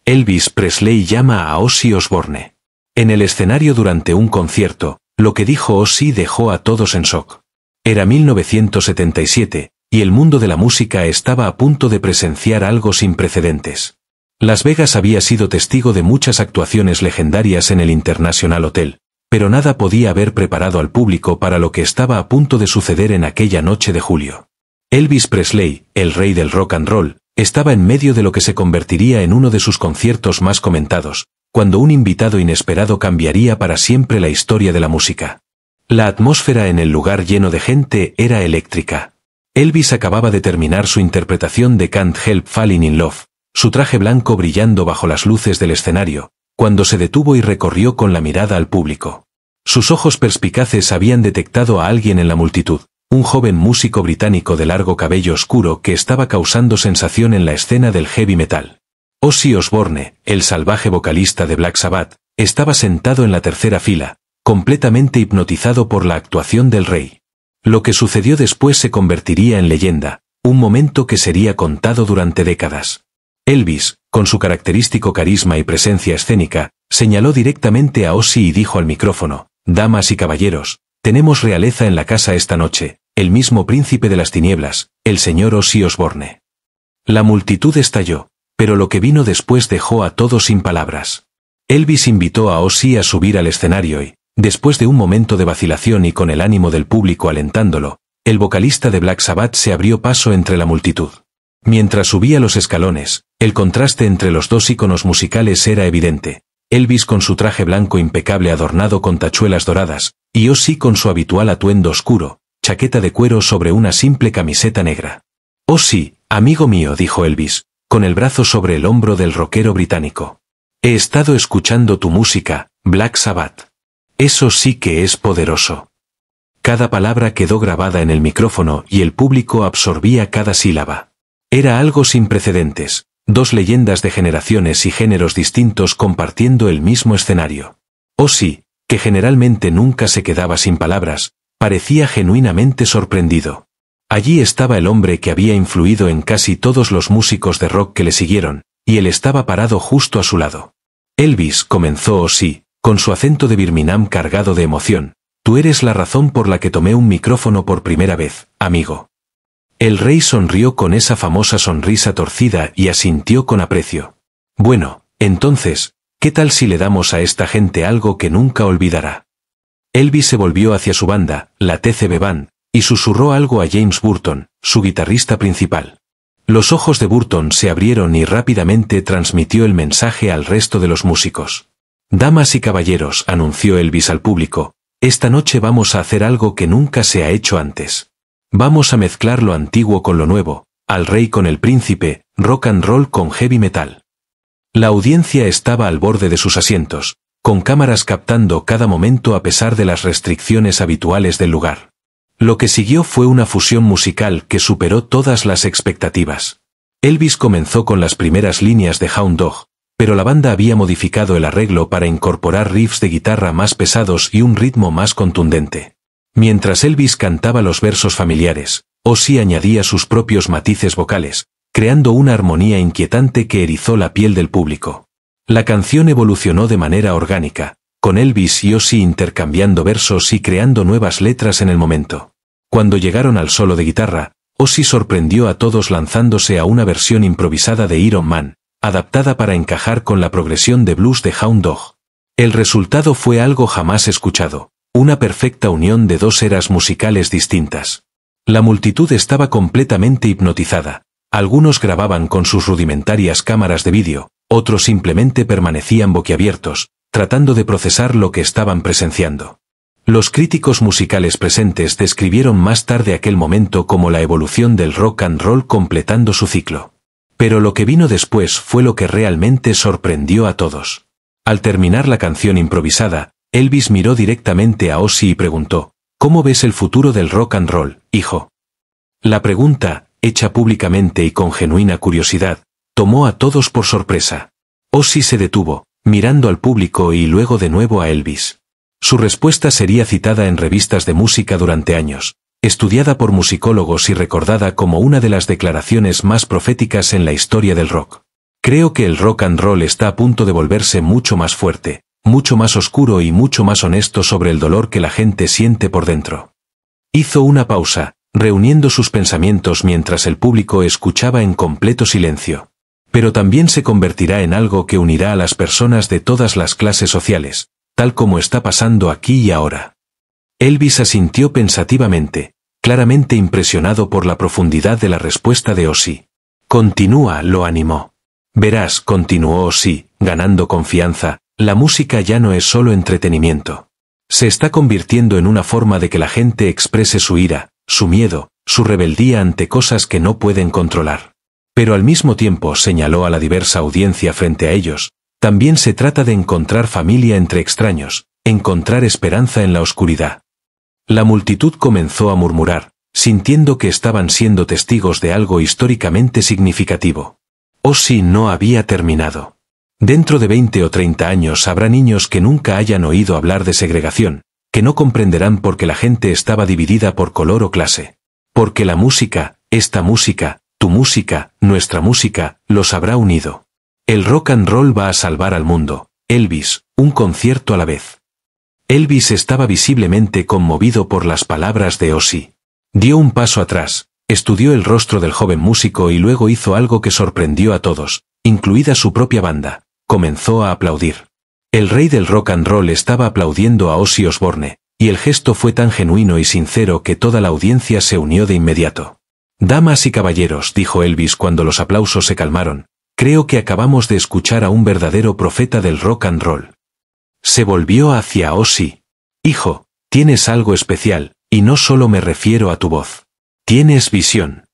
Elvis Presley llama a Ozzy Osbourne. En el escenario durante un concierto, lo que dijo Ozzy dejó a todos en shock. Era 1977, y el mundo de la música estaba a punto de presenciar algo sin precedentes. Las Vegas había sido testigo de muchas actuaciones legendarias en el International Hotel, pero nada podía haber preparado al público para lo que estaba a punto de suceder en aquella noche de julio. Elvis Presley, el rey del rock and roll, estaba en medio de lo que se convertiría en uno de sus conciertos más comentados, cuando un invitado inesperado cambiaría para siempre la historia de la música. La atmósfera en el lugar lleno de gente era eléctrica. Elvis acababa de terminar su interpretación de Can't Help Falling in Love, su traje blanco brillando bajo las luces del escenario, cuando se detuvo y recorrió con la mirada al público. Sus ojos perspicaces habían detectado a alguien en la multitud, un joven músico británico de largo cabello oscuro que estaba causando sensación en la escena del heavy metal. Ozzy Osbourne, el salvaje vocalista de Black Sabbath, estaba sentado en la tercera fila, completamente hipnotizado por la actuación del rey. Lo que sucedió después se convertiría en leyenda, un momento que sería contado durante décadas. Elvis, con su característico carisma y presencia escénica, señaló directamente a Ozzy y dijo al micrófono: «Damas y caballeros, tenemos realeza en la casa esta noche, el mismo príncipe de las tinieblas, el señor Ozzy Osbourne». La multitud estalló, pero lo que vino después dejó a todos sin palabras. Elvis invitó a Ozzy a subir al escenario y, después de un momento de vacilación y con el ánimo del público alentándolo, el vocalista de Black Sabbath se abrió paso entre la multitud. Mientras subía los escalones, el contraste entre los dos íconos musicales era evidente. Elvis con su traje blanco impecable adornado con tachuelas doradas, y Ozzy con su habitual atuendo oscuro, chaqueta de cuero sobre una simple camiseta negra. «Ozzy, amigo mío», dijo Elvis, con el brazo sobre el hombro del rockero británico. «He estado escuchando tu música, Black Sabbath. Eso sí que es poderoso». Cada palabra quedó grabada en el micrófono y el público absorbía cada sílaba. Era algo sin precedentes, dos leyendas de generaciones y géneros distintos compartiendo el mismo escenario. Ozzy, que generalmente nunca se quedaba sin palabras, parecía genuinamente sorprendido. Allí estaba el hombre que había influido en casi todos los músicos de rock que le siguieron, y él estaba parado justo a su lado. «Elvis», comenzó Ozzy, con su acento de Birmingham cargado de emoción, «tú eres la razón por la que tomé un micrófono por primera vez, amigo». El rey sonrió con esa famosa sonrisa torcida y asintió con aprecio. «Bueno, entonces, ¿qué tal si le damos a esta gente algo que nunca olvidará?» Elvis se volvió hacia su banda, la TCB Band, y susurró algo a James Burton, su guitarrista principal. Los ojos de Burton se abrieron y rápidamente transmitió el mensaje al resto de los músicos. «Damas y caballeros», anunció Elvis al público, «esta noche vamos a hacer algo que nunca se ha hecho antes. Vamos a mezclar lo antiguo con lo nuevo, al rey con el príncipe, rock and roll con heavy metal». La audiencia estaba al borde de sus asientos, con cámaras captando cada momento a pesar de las restricciones habituales del lugar. Lo que siguió fue una fusión musical que superó todas las expectativas. Elvis comenzó con las primeras líneas de Hound Dog, pero la banda había modificado el arreglo para incorporar riffs de guitarra más pesados y un ritmo más contundente. Mientras Elvis cantaba los versos familiares, Ozzy añadía sus propios matices vocales, creando una armonía inquietante que erizó la piel del público. La canción evolucionó de manera orgánica, con Elvis y Ozzy intercambiando versos y creando nuevas letras en el momento. Cuando llegaron al solo de guitarra, Ozzy sorprendió a todos lanzándose a una versión improvisada de Iron Man, adaptada para encajar con la progresión de blues de Hound Dog. El resultado fue algo jamás escuchado. Una perfecta unión de dos eras musicales distintas. La multitud estaba completamente hipnotizada. Algunos grababan con sus rudimentarias cámaras de vídeo, otros simplemente permanecían boquiabiertos, tratando de procesar lo que estaban presenciando. Los críticos musicales presentes describieron más tarde aquel momento como la evolución del rock and roll completando su ciclo. Pero lo que vino después fue lo que realmente sorprendió a todos. Al terminar la canción improvisada, Elvis miró directamente a Ozzy y preguntó: «¿Cómo ves el futuro del rock and roll, hijo?». La pregunta, hecha públicamente y con genuina curiosidad, tomó a todos por sorpresa. Ozzy se detuvo, mirando al público y luego de nuevo a Elvis. Su respuesta sería citada en revistas de música durante años, estudiada por musicólogos y recordada como una de las declaraciones más proféticas en la historia del rock. Creo que el rock and roll está a punto de volverse mucho más fuerte, mucho más oscuro y mucho más honesto sobre el dolor que la gente siente por dentro. Hizo una pausa, reuniendo sus pensamientos mientras el público escuchaba en completo silencio. Pero también se convertirá en algo que unirá a las personas de todas las clases sociales, tal como está pasando aquí y ahora. Elvis asintió pensativamente, claramente impresionado por la profundidad de la respuesta de Ozzy. Continúa, lo animó. Verás, continuó Ozzy, ganando confianza, la música ya no es solo entretenimiento. Se está convirtiendo en una forma de que la gente exprese su ira, su miedo, su rebeldía ante cosas que no pueden controlar. Pero al mismo tiempo, señaló a la diversa audiencia frente a ellos, también se trata de encontrar familia entre extraños, encontrar esperanza en la oscuridad. La multitud comenzó a murmurar, sintiendo que estaban siendo testigos de algo históricamente significativo. Ozzy no había terminado. Dentro de 20 o 30 años habrá niños que nunca hayan oído hablar de segregación, que no comprenderán por qué la gente estaba dividida por color o clase. Porque la música, esta música, tu música, nuestra música, los habrá unido. El rock and roll va a salvar al mundo. Elvis, un concierto a la vez. Elvis estaba visiblemente conmovido por las palabras de Ozzy. Dio un paso atrás, estudió el rostro del joven músico y luego hizo algo que sorprendió a todos, incluida su propia banda. Comenzó a aplaudir. El rey del rock and roll estaba aplaudiendo a Ozzy Osbourne, y el gesto fue tan genuino y sincero que toda la audiencia se unió de inmediato. Damas y caballeros, dijo Elvis cuando los aplausos se calmaron, creo que acabamos de escuchar a un verdadero profeta del rock and roll. Se volvió hacia Ozzy. Hijo, tienes algo especial, y no solo me refiero a tu voz. Tienes visión.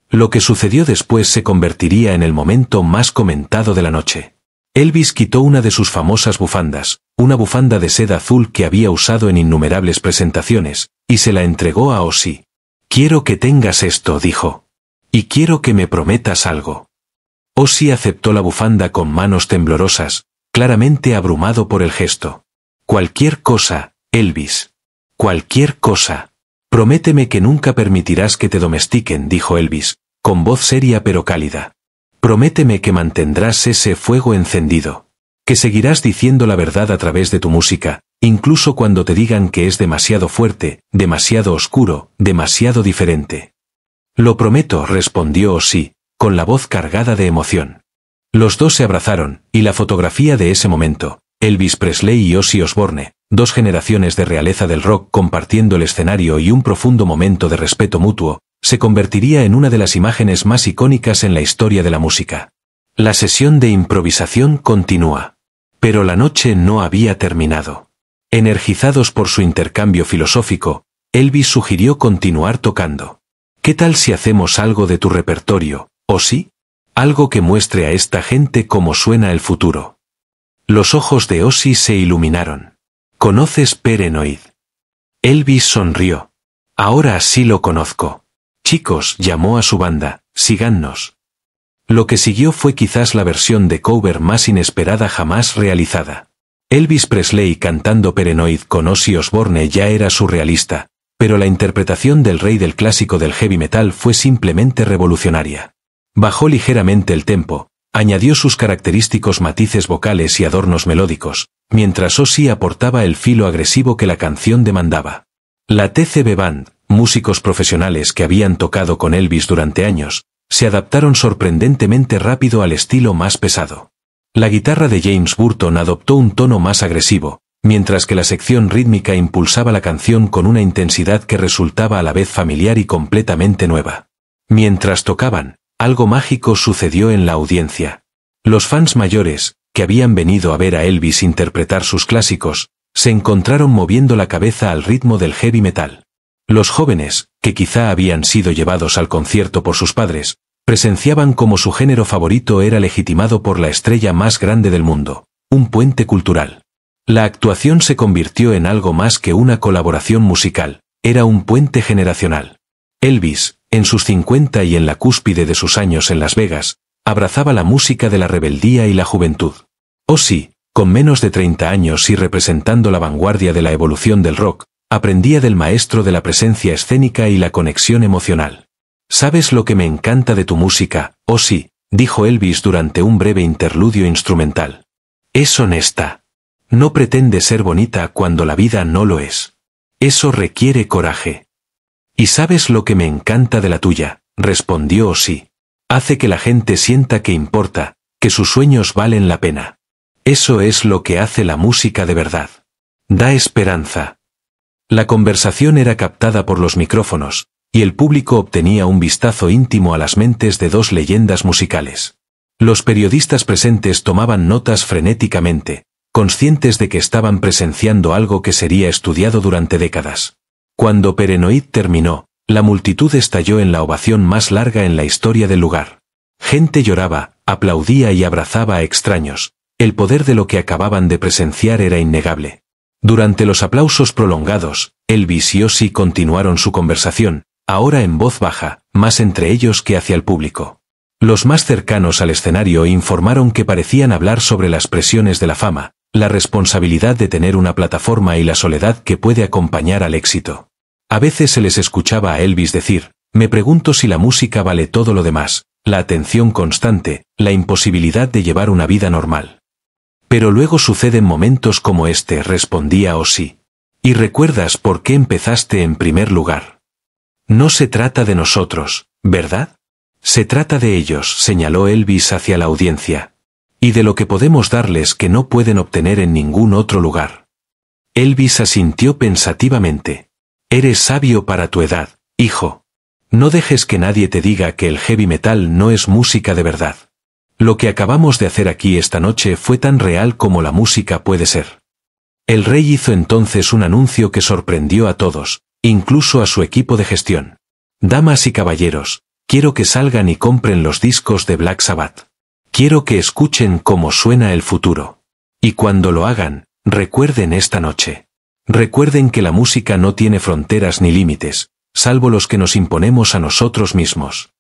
Lo que sucedió después se convertiría en el momento más comentado de la noche. Elvis quitó una de sus famosas bufandas, una bufanda de seda azul que había usado en innumerables presentaciones, y se la entregó a Ozzy. Quiero que tengas esto, dijo. Y quiero que me prometas algo. Ozzy aceptó la bufanda con manos temblorosas, claramente abrumado por el gesto. Cualquier cosa, Elvis. Cualquier cosa. Prométeme que nunca permitirás que te domestiquen, dijo Elvis, con voz seria pero cálida. Prométeme que mantendrás ese fuego encendido. Que seguirás diciendo la verdad a través de tu música, incluso cuando te digan que es demasiado fuerte, demasiado oscuro, demasiado diferente. Lo prometo, respondió Ozzy, con la voz cargada de emoción. Los dos se abrazaron, y la fotografía de ese momento, Elvis Presley y Ozzy Osbourne, dos generaciones de realeza del rock compartiendo el escenario y un profundo momento de respeto mutuo, se convertiría en una de las imágenes más icónicas en la historia de la música. La sesión de improvisación continúa. Pero la noche no había terminado. Energizados por su intercambio filosófico, Elvis sugirió continuar tocando. ¿Qué tal si hacemos algo de tu repertorio, Ozzy? Algo que muestre a esta gente cómo suena el futuro. Los ojos de Ozzy se iluminaron. ¿Conoces Paranoid? Elvis sonrió. Ahora sí lo conozco. Chicos, llamó a su banda, sígannos. Lo que siguió fue quizás la versión de cover más inesperada jamás realizada. Elvis Presley cantando Paranoid con Ozzy Osbourne ya era surrealista, pero la interpretación del rey del clásico del heavy metal fue simplemente revolucionaria. Bajó ligeramente el tempo, añadió sus característicos matices vocales y adornos melódicos, mientras Ozzy aportaba el filo agresivo que la canción demandaba. La TCB Band, músicos profesionales que habían tocado con Elvis durante años, se adaptaron sorprendentemente rápido al estilo más pesado. La guitarra de James Burton adoptó un tono más agresivo, mientras que la sección rítmica impulsaba la canción con una intensidad que resultaba a la vez familiar y completamente nueva. Mientras tocaban, algo mágico sucedió en la audiencia. Los fans mayores, que habían venido a ver a Elvis interpretar sus clásicos, se encontraron moviendo la cabeza al ritmo del heavy metal. Los jóvenes, que quizá habían sido llevados al concierto por sus padres, presenciaban cómo su género favorito era legitimado por la estrella más grande del mundo, un puente cultural. La actuación se convirtió en algo más que una colaboración musical, era un puente generacional. Elvis, en sus 50 y en la cúspide de sus años en Las Vegas, abrazaba la música de la rebeldía y la juventud. Ozzy, con menos de 30 años y representando la vanguardia de la evolución del rock, aprendía del maestro de la presencia escénica y la conexión emocional. ¿Sabes lo que me encanta de tu música, Ozzy? dijo Elvis durante un breve interludio instrumental. Es honesta. No pretende ser bonita cuando la vida no lo es. Eso requiere coraje. ¿Y sabes lo que me encanta de la tuya?, respondió Ozzy. Hace que la gente sienta que importa, que sus sueños valen la pena. Eso es lo que hace la música de verdad. Da esperanza. La conversación era captada por los micrófonos, y el público obtenía un vistazo íntimo a las mentes de dos leyendas musicales. Los periodistas presentes tomaban notas frenéticamente, conscientes de que estaban presenciando algo que sería estudiado durante décadas. Cuando Paranoid terminó, la multitud estalló en la ovación más larga en la historia del lugar. Gente lloraba, aplaudía y abrazaba a extraños. El poder de lo que acababan de presenciar era innegable. Durante los aplausos prolongados, Elvis y Ozzy continuaron su conversación, ahora en voz baja, más entre ellos que hacia el público. Los más cercanos al escenario informaron que parecían hablar sobre las presiones de la fama, la responsabilidad de tener una plataforma y la soledad que puede acompañar al éxito. A veces se les escuchaba a Elvis decir, me pregunto si la música vale todo lo demás, la atención constante, la imposibilidad de llevar una vida normal. Pero luego suceden momentos como este, respondía Ozzy. ¿Y recuerdas por qué empezaste en primer lugar? No se trata de nosotros, ¿verdad? Se trata de ellos, señaló Elvis hacia la audiencia. Y de lo que podemos darles que no pueden obtener en ningún otro lugar. Elvis asintió pensativamente. Eres sabio para tu edad, hijo. No dejes que nadie te diga que el heavy metal no es música de verdad. Lo que acabamos de hacer aquí esta noche fue tan real como la música puede ser. El rey hizo entonces un anuncio que sorprendió a todos, incluso a su equipo de gestión. Damas y caballeros, quiero que salgan y compren los discos de Black Sabbath. Quiero que escuchen cómo suena el futuro. Y cuando lo hagan, recuerden esta noche. Recuerden que la música no tiene fronteras ni límites, salvo los que nos imponemos a nosotros mismos.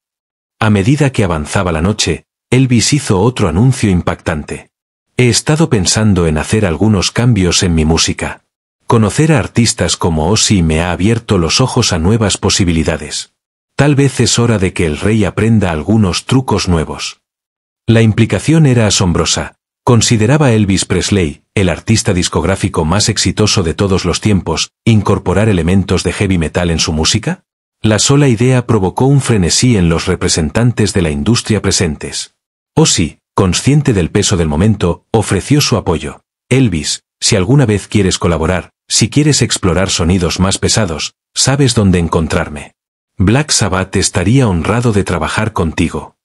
A medida que avanzaba la noche, Elvis hizo otro anuncio impactante. He estado pensando en hacer algunos cambios en mi música. Conocer a artistas como Ozzy me ha abierto los ojos a nuevas posibilidades. Tal vez es hora de que el rey aprenda algunos trucos nuevos. La implicación era asombrosa. ¿Consideraba Elvis Presley, el artista discográfico más exitoso de todos los tiempos, incorporar elementos de heavy metal en su música? La sola idea provocó un frenesí en los representantes de la industria presentes. Ozzy, consciente del peso del momento, ofreció su apoyo. Elvis, si alguna vez quieres colaborar, si quieres explorar sonidos más pesados, sabes dónde encontrarme. Black Sabbath estaría honrado de trabajar contigo.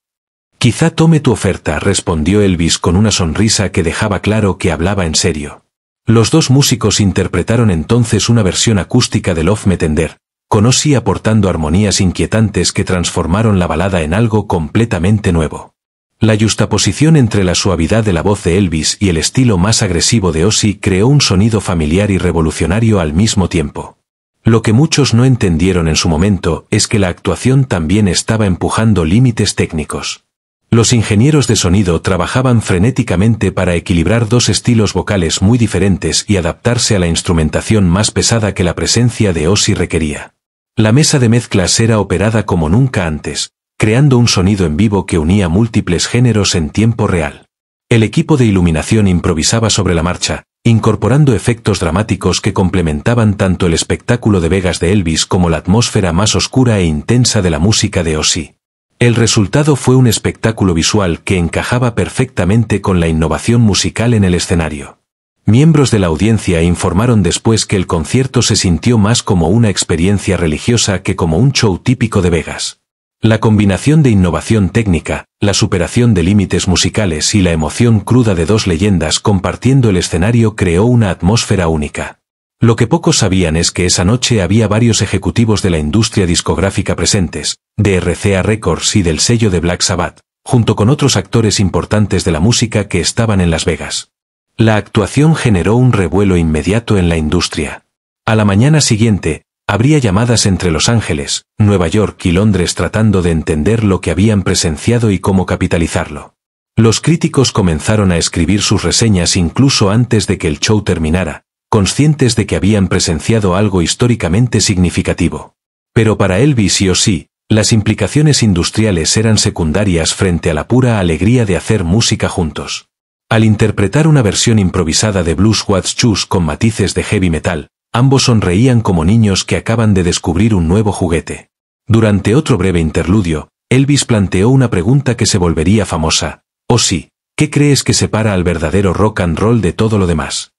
Quizá tome tu oferta, respondió Elvis con una sonrisa que dejaba claro que hablaba en serio. Los dos músicos interpretaron entonces una versión acústica de Love Me Tender, con Ozzy aportando armonías inquietantes que transformaron la balada en algo completamente nuevo. La yuxtaposición entre la suavidad de la voz de Elvis y el estilo más agresivo de Ozzy creó un sonido familiar y revolucionario al mismo tiempo. Lo que muchos no entendieron en su momento es que la actuación también estaba empujando límites técnicos. Los ingenieros de sonido trabajaban frenéticamente para equilibrar dos estilos vocales muy diferentes y adaptarse a la instrumentación más pesada que la presencia de Ozzy requería. La mesa de mezclas era operada como nunca antes, creando un sonido en vivo que unía múltiples géneros en tiempo real. El equipo de iluminación improvisaba sobre la marcha, incorporando efectos dramáticos que complementaban tanto el espectáculo de Vegas de Elvis como la atmósfera más oscura e intensa de la música de Ozzy. El resultado fue un espectáculo visual que encajaba perfectamente con la innovación musical en el escenario. Miembros de la audiencia informaron después que el concierto se sintió más como una experiencia religiosa que como un show típico de Vegas. La combinación de innovación técnica, la superación de límites musicales y la emoción cruda de dos leyendas compartiendo el escenario creó una atmósfera única. Lo que pocos sabían es que esa noche había varios ejecutivos de la industria discográfica presentes, de RCA Records y del sello de Black Sabbath, junto con otros actores importantes de la música que estaban en Las Vegas. La actuación generó un revuelo inmediato en la industria. A la mañana siguiente, habría llamadas entre Los Ángeles, Nueva York y Londres tratando de entender lo que habían presenciado y cómo capitalizarlo. Los críticos comenzaron a escribir sus reseñas incluso antes de que el show terminara, conscientes de que habían presenciado algo históricamente significativo. Pero para Elvis y Ozzy, Las implicaciones industriales eran secundarias frente a la pura alegría de hacer música juntos. Al interpretar una versión improvisada de Blues What's Choose con matices de heavy metal, ambos sonreían como niños que acaban de descubrir un nuevo juguete. Durante otro breve interludio, Elvis planteó una pregunta que se volvería famosa. Ozzy, ¿qué crees que separa al verdadero rock and roll de todo lo demás?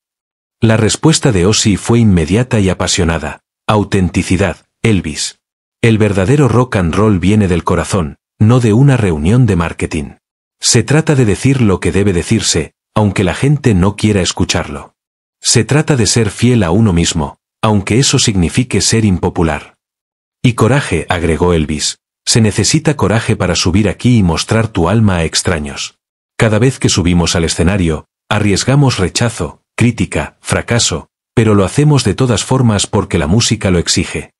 La respuesta de Ozzy fue inmediata y apasionada. Autenticidad, Elvis. El verdadero rock and roll viene del corazón, no de una reunión de marketing. Se trata de decir lo que debe decirse, aunque la gente no quiera escucharlo. Se trata de ser fiel a uno mismo, aunque eso signifique ser impopular. Y coraje, agregó Elvis. Se necesita coraje para subir aquí y mostrar tu alma a extraños. Cada vez que subimos al escenario, arriesgamos rechazo, crítica, fracaso, pero lo hacemos de todas formas porque la música lo exige.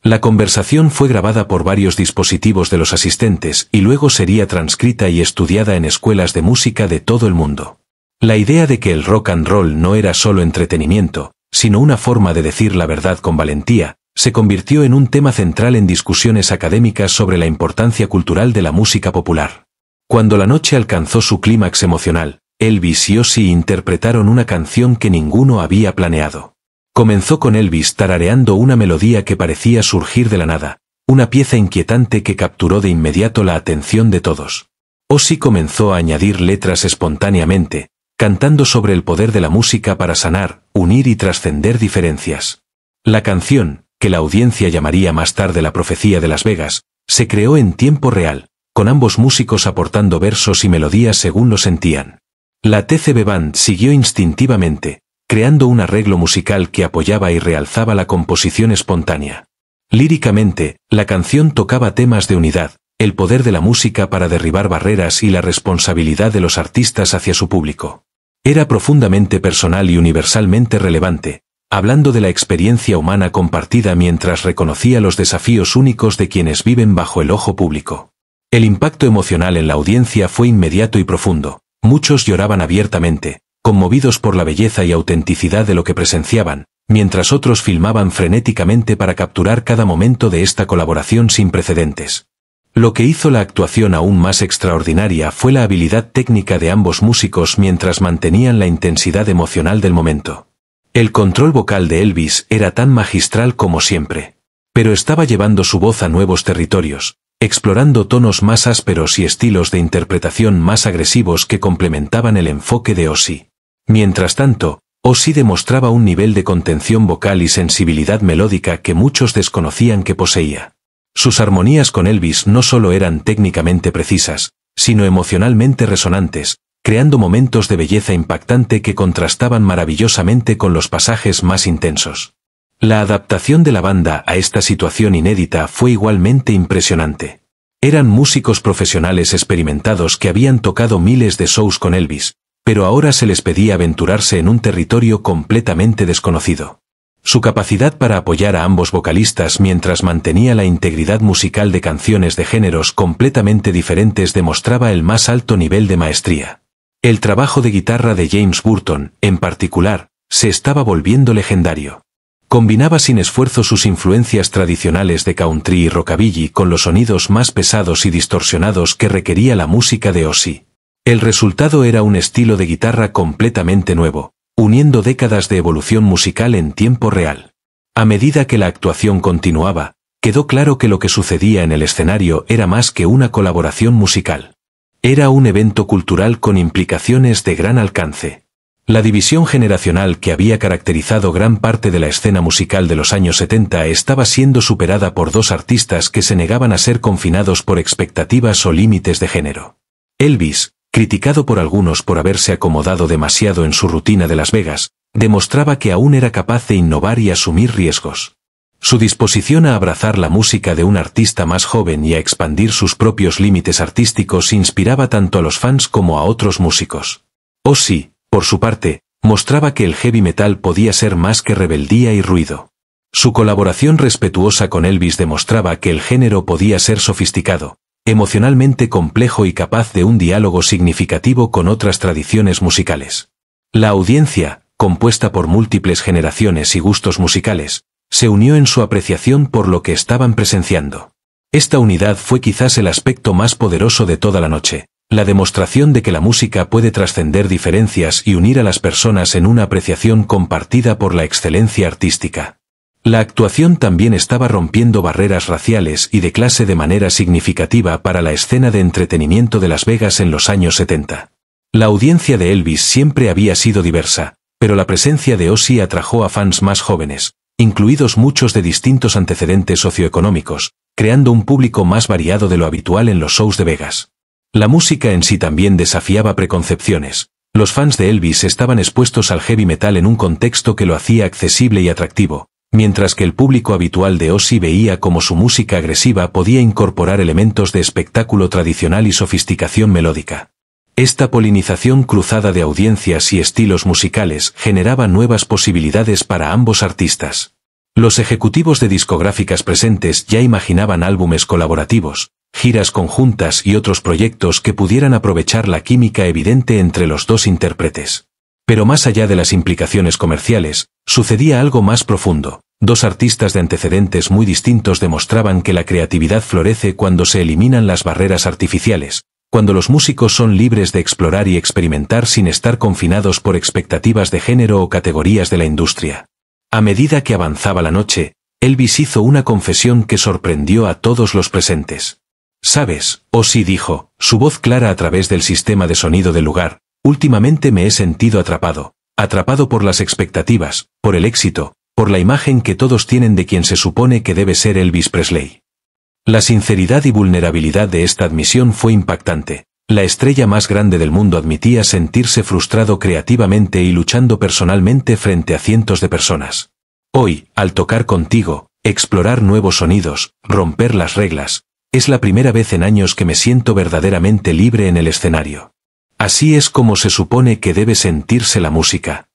La conversación fue grabada por varios dispositivos de los asistentes y luego sería transcrita y estudiada en escuelas de música de todo el mundo. La idea de que el rock and roll no era solo entretenimiento, sino una forma de decir la verdad con valentía, se convirtió en un tema central en discusiones académicas sobre la importancia cultural de la música popular. Cuando la noche alcanzó su clímax emocional, Elvis y Ozzy interpretaron una canción que ninguno había planeado. Comenzó con Elvis tarareando una melodía que parecía surgir de la nada, una pieza inquietante que capturó de inmediato la atención de todos. Ozzy comenzó a añadir letras espontáneamente, cantando sobre el poder de la música para sanar, unir y trascender diferencias. La canción, que la audiencia llamaría más tarde la profecía de Las Vegas, se creó en tiempo real, con ambos músicos aportando versos y melodías según lo sentían. La TCB Band siguió instintivamente, creando un arreglo musical que apoyaba y realzaba la composición espontánea. Líricamente, la canción tocaba temas de unidad, el poder de la música para derribar barreras y la responsabilidad de los artistas hacia su público. Era profundamente personal y universalmente relevante, hablando de la experiencia humana compartida mientras reconocía los desafíos únicos de quienes viven bajo el ojo público. El impacto emocional en la audiencia fue inmediato y profundo. Muchos lloraban abiertamente, conmovidos por la belleza y autenticidad de lo que presenciaban, mientras otros filmaban frenéticamente para capturar cada momento de esta colaboración sin precedentes. Lo que hizo la actuación aún más extraordinaria fue la habilidad técnica de ambos músicos mientras mantenían la intensidad emocional del momento. El control vocal de Elvis era tan magistral como siempre, pero estaba llevando su voz a nuevos territorios, explorando tonos más ásperos y estilos de interpretación más agresivos que complementaban el enfoque de Ozzy. Mientras tanto, Ozzy demostraba un nivel de contención vocal y sensibilidad melódica que muchos desconocían que poseía. Sus armonías con Elvis no solo eran técnicamente precisas, sino emocionalmente resonantes, creando momentos de belleza impactante que contrastaban maravillosamente con los pasajes más intensos. La adaptación de la banda a esta situación inédita fue igualmente impresionante. Eran músicos profesionales experimentados que habían tocado miles de shows con Elvis, pero ahora se les pedía aventurarse en un territorio completamente desconocido. Su capacidad para apoyar a ambos vocalistas mientras mantenía la integridad musical de canciones de géneros completamente diferentes demostraba el más alto nivel de maestría. El trabajo de guitarra de James Burton, en particular, se estaba volviendo legendario. Combinaba sin esfuerzo sus influencias tradicionales de country y rockabilly con los sonidos más pesados y distorsionados que requería la música de Ozzy. El resultado era un estilo de guitarra completamente nuevo, uniendo décadas de evolución musical en tiempo real. A medida que la actuación continuaba, quedó claro que lo que sucedía en el escenario era más que una colaboración musical. Era un evento cultural con implicaciones de gran alcance. La división generacional que había caracterizado gran parte de la escena musical de los años 70 estaba siendo superada por dos artistas que se negaban a ser confinados por expectativas o límites de género. Elvis, criticado por algunos por haberse acomodado demasiado en su rutina de Las Vegas, demostraba que aún era capaz de innovar y asumir riesgos. Su disposición a abrazar la música de un artista más joven y a expandir sus propios límites artísticos inspiraba tanto a los fans como a otros músicos. Ozzy, por su parte, mostraba que el heavy metal podía ser más que rebeldía y ruido. Su colaboración respetuosa con Elvis demostraba que el género podía ser sofisticado, emocionalmente complejo y capaz de un diálogo significativo con otras tradiciones musicales. La audiencia, compuesta por múltiples generaciones y gustos musicales, se unió en su apreciación por lo que estaban presenciando. Esta unidad fue quizás el aspecto más poderoso de toda la noche, la demostración de que la música puede trascender diferencias y unir a las personas en una apreciación compartida por la excelencia artística. La actuación también estaba rompiendo barreras raciales y de clase de manera significativa para la escena de entretenimiento de Las Vegas en los años 70. La audiencia de Elvis siempre había sido diversa, pero la presencia de Ozzy atrajo a fans más jóvenes, incluidos muchos de distintos antecedentes socioeconómicos, creando un público más variado de lo habitual en los shows de Vegas. La música en sí también desafiaba preconcepciones. Los fans de Elvis estaban expuestos al heavy metal en un contexto que lo hacía accesible y atractivo, mientras que el público habitual de Ozzy veía cómo su música agresiva podía incorporar elementos de espectáculo tradicional y sofisticación melódica. Esta polinización cruzada de audiencias y estilos musicales generaba nuevas posibilidades para ambos artistas. Los ejecutivos de discográficas presentes ya imaginaban álbumes colaborativos, giras conjuntas y otros proyectos que pudieran aprovechar la química evidente entre los dos intérpretes. Pero más allá de las implicaciones comerciales, sucedía algo más profundo. Dos artistas de antecedentes muy distintos demostraban que la creatividad florece cuando se eliminan las barreras artificiales, cuando los músicos son libres de explorar y experimentar sin estar confinados por expectativas de género o categorías de la industria. A medida que avanzaba la noche, Elvis hizo una confesión que sorprendió a todos los presentes. «¿Sabes?», Ozzy dijo, su voz clara a través del sistema de sonido del lugar, «últimamente me he sentido atrapado por las expectativas, por el éxito, por la imagen que todos tienen de quien se supone que debe ser Elvis Presley». La sinceridad y vulnerabilidad de esta admisión fue impactante. La estrella más grande del mundo admitía sentirse frustrado creativamente y luchando personalmente frente a cientos de personas. Hoy, al tocar contigo, explorar nuevos sonidos, romper las reglas, es la primera vez en años que me siento verdaderamente libre en el escenario. Así es como se supone que debe sentirse la música.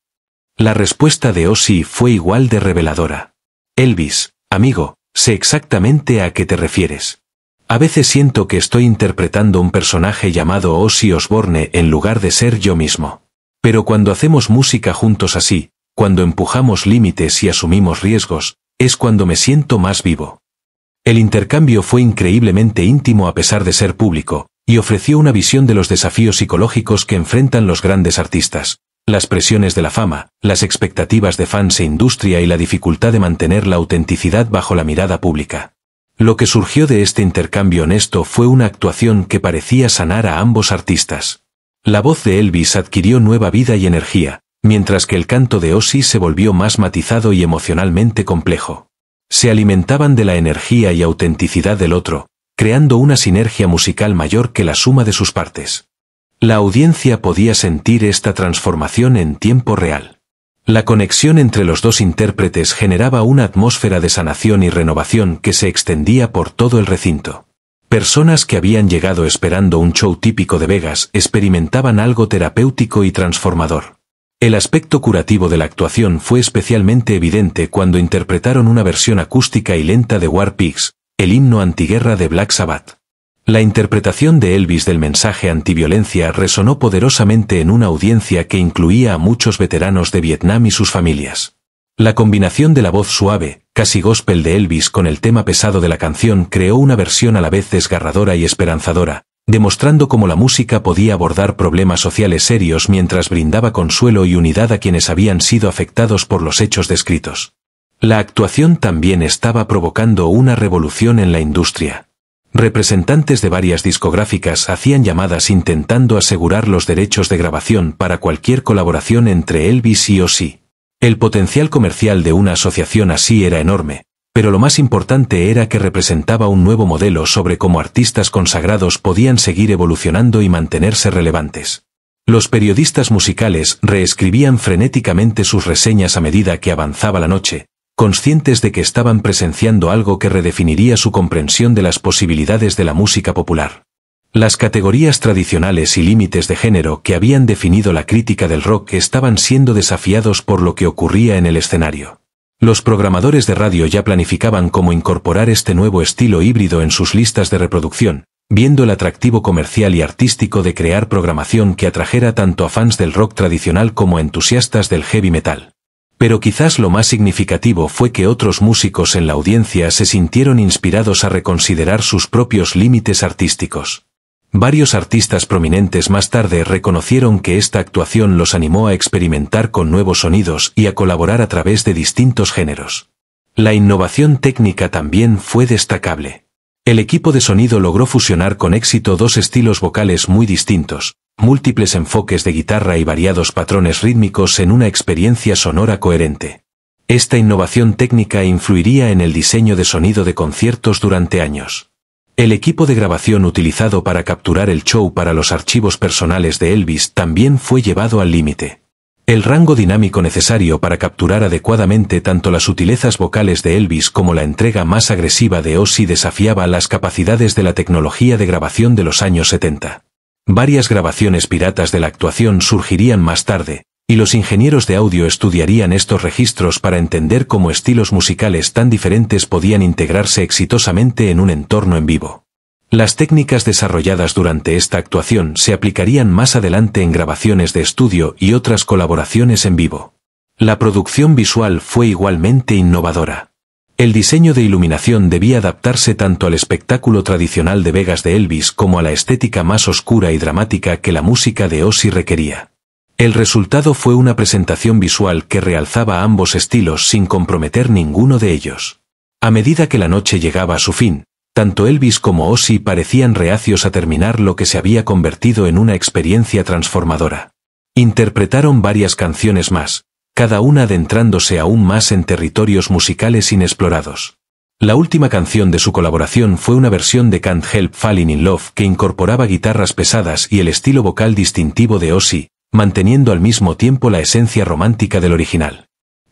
La respuesta de Ozzy fue igual de reveladora. Elvis, amigo, sé exactamente a qué te refieres. A veces siento que estoy interpretando un personaje llamado Ozzy Osbourne en lugar de ser yo mismo. Pero cuando hacemos música juntos así, cuando empujamos límites y asumimos riesgos, es cuando me siento más vivo. El intercambio fue increíblemente íntimo a pesar de ser público, y ofreció una visión de los desafíos psicológicos que enfrentan los grandes artistas, las presiones de la fama, las expectativas de fans e industria y la dificultad de mantener la autenticidad bajo la mirada pública. Lo que surgió de este intercambio honesto fue una actuación que parecía sanar a ambos artistas. La voz de Elvis adquirió nueva vida y energía, mientras que el canto de Ozzy se volvió más matizado y emocionalmente complejo. Se alimentaban de la energía y autenticidad del otro, creando una sinergia musical mayor que la suma de sus partes. La audiencia podía sentir esta transformación en tiempo real. La conexión entre los dos intérpretes generaba una atmósfera de sanación y renovación que se extendía por todo el recinto. Personas que habían llegado esperando un show típico de Vegas experimentaban algo terapéutico y transformador. El aspecto curativo de la actuación fue especialmente evidente cuando interpretaron una versión acústica y lenta de War Pigs, el himno antiguerra de Black Sabbath. La interpretación de Elvis del mensaje antiviolencia resonó poderosamente en una audiencia que incluía a muchos veteranos de Vietnam y sus familias. La combinación de la voz suave, casi gospel de Elvis con el tema pesado de la canción creó una versión a la vez desgarradora y esperanzadora, demostrando cómo la música podía abordar problemas sociales serios mientras brindaba consuelo y unidad a quienes habían sido afectados por los hechos descritos. La actuación también estaba provocando una revolución en la industria. Representantes de varias discográficas hacían llamadas intentando asegurar los derechos de grabación para cualquier colaboración entre Elvis y Ozzy. El potencial comercial de una asociación así era enorme, pero lo más importante era que representaba un nuevo modelo sobre cómo artistas consagrados podían seguir evolucionando y mantenerse relevantes. Los periodistas musicales reescribían frenéticamente sus reseñas a medida que avanzaba la noche, conscientes de que estaban presenciando algo que redefiniría su comprensión de las posibilidades de la música popular. Las categorías tradicionales y límites de género que habían definido la crítica del rock estaban siendo desafiados por lo que ocurría en el escenario. Los programadores de radio ya planificaban cómo incorporar este nuevo estilo híbrido en sus listas de reproducción, viendo el atractivo comercial y artístico de crear programación que atrajera tanto a fans del rock tradicional como a entusiastas del heavy metal. Pero quizás lo más significativo fue que otros músicos en la audiencia se sintieron inspirados a reconsiderar sus propios límites artísticos. Varios artistas prominentes más tarde reconocieron que esta actuación los animó a experimentar con nuevos sonidos y a colaborar a través de distintos géneros. La innovación técnica también fue destacable. El equipo de sonido logró fusionar con éxito dos estilos vocales muy distintos, múltiples enfoques de guitarra y variados patrones rítmicos en una experiencia sonora coherente. Esta innovación técnica influiría en el diseño de sonido de conciertos durante años. El equipo de grabación utilizado para capturar el show para los archivos personales de Elvis también fue llevado al límite. El rango dinámico necesario para capturar adecuadamente tanto las sutilezas vocales de Elvis como la entrega más agresiva de Ozzy desafiaba las capacidades de la tecnología de grabación de los años 70. Varias grabaciones piratas de la actuación surgirían más tarde, y los ingenieros de audio estudiarían estos registros para entender cómo estilos musicales tan diferentes podían integrarse exitosamente en un entorno en vivo. Las técnicas desarrolladas durante esta actuación se aplicarían más adelante en grabaciones de estudio y otras colaboraciones en vivo. La producción visual fue igualmente innovadora. El diseño de iluminación debía adaptarse tanto al espectáculo tradicional de Vegas de Elvis como a la estética más oscura y dramática que la música de Ozzy requería. El resultado fue una presentación visual que realzaba ambos estilos sin comprometer ninguno de ellos. A medida que la noche llegaba a su fin, tanto Elvis como Ozzy parecían reacios a terminar lo que se había convertido en una experiencia transformadora. Interpretaron varias canciones más, cada una adentrándose aún más en territorios musicales inexplorados. La última canción de su colaboración fue una versión de Can't Help Falling in Love que incorporaba guitarras pesadas y el estilo vocal distintivo de Ozzy, manteniendo al mismo tiempo la esencia romántica del original.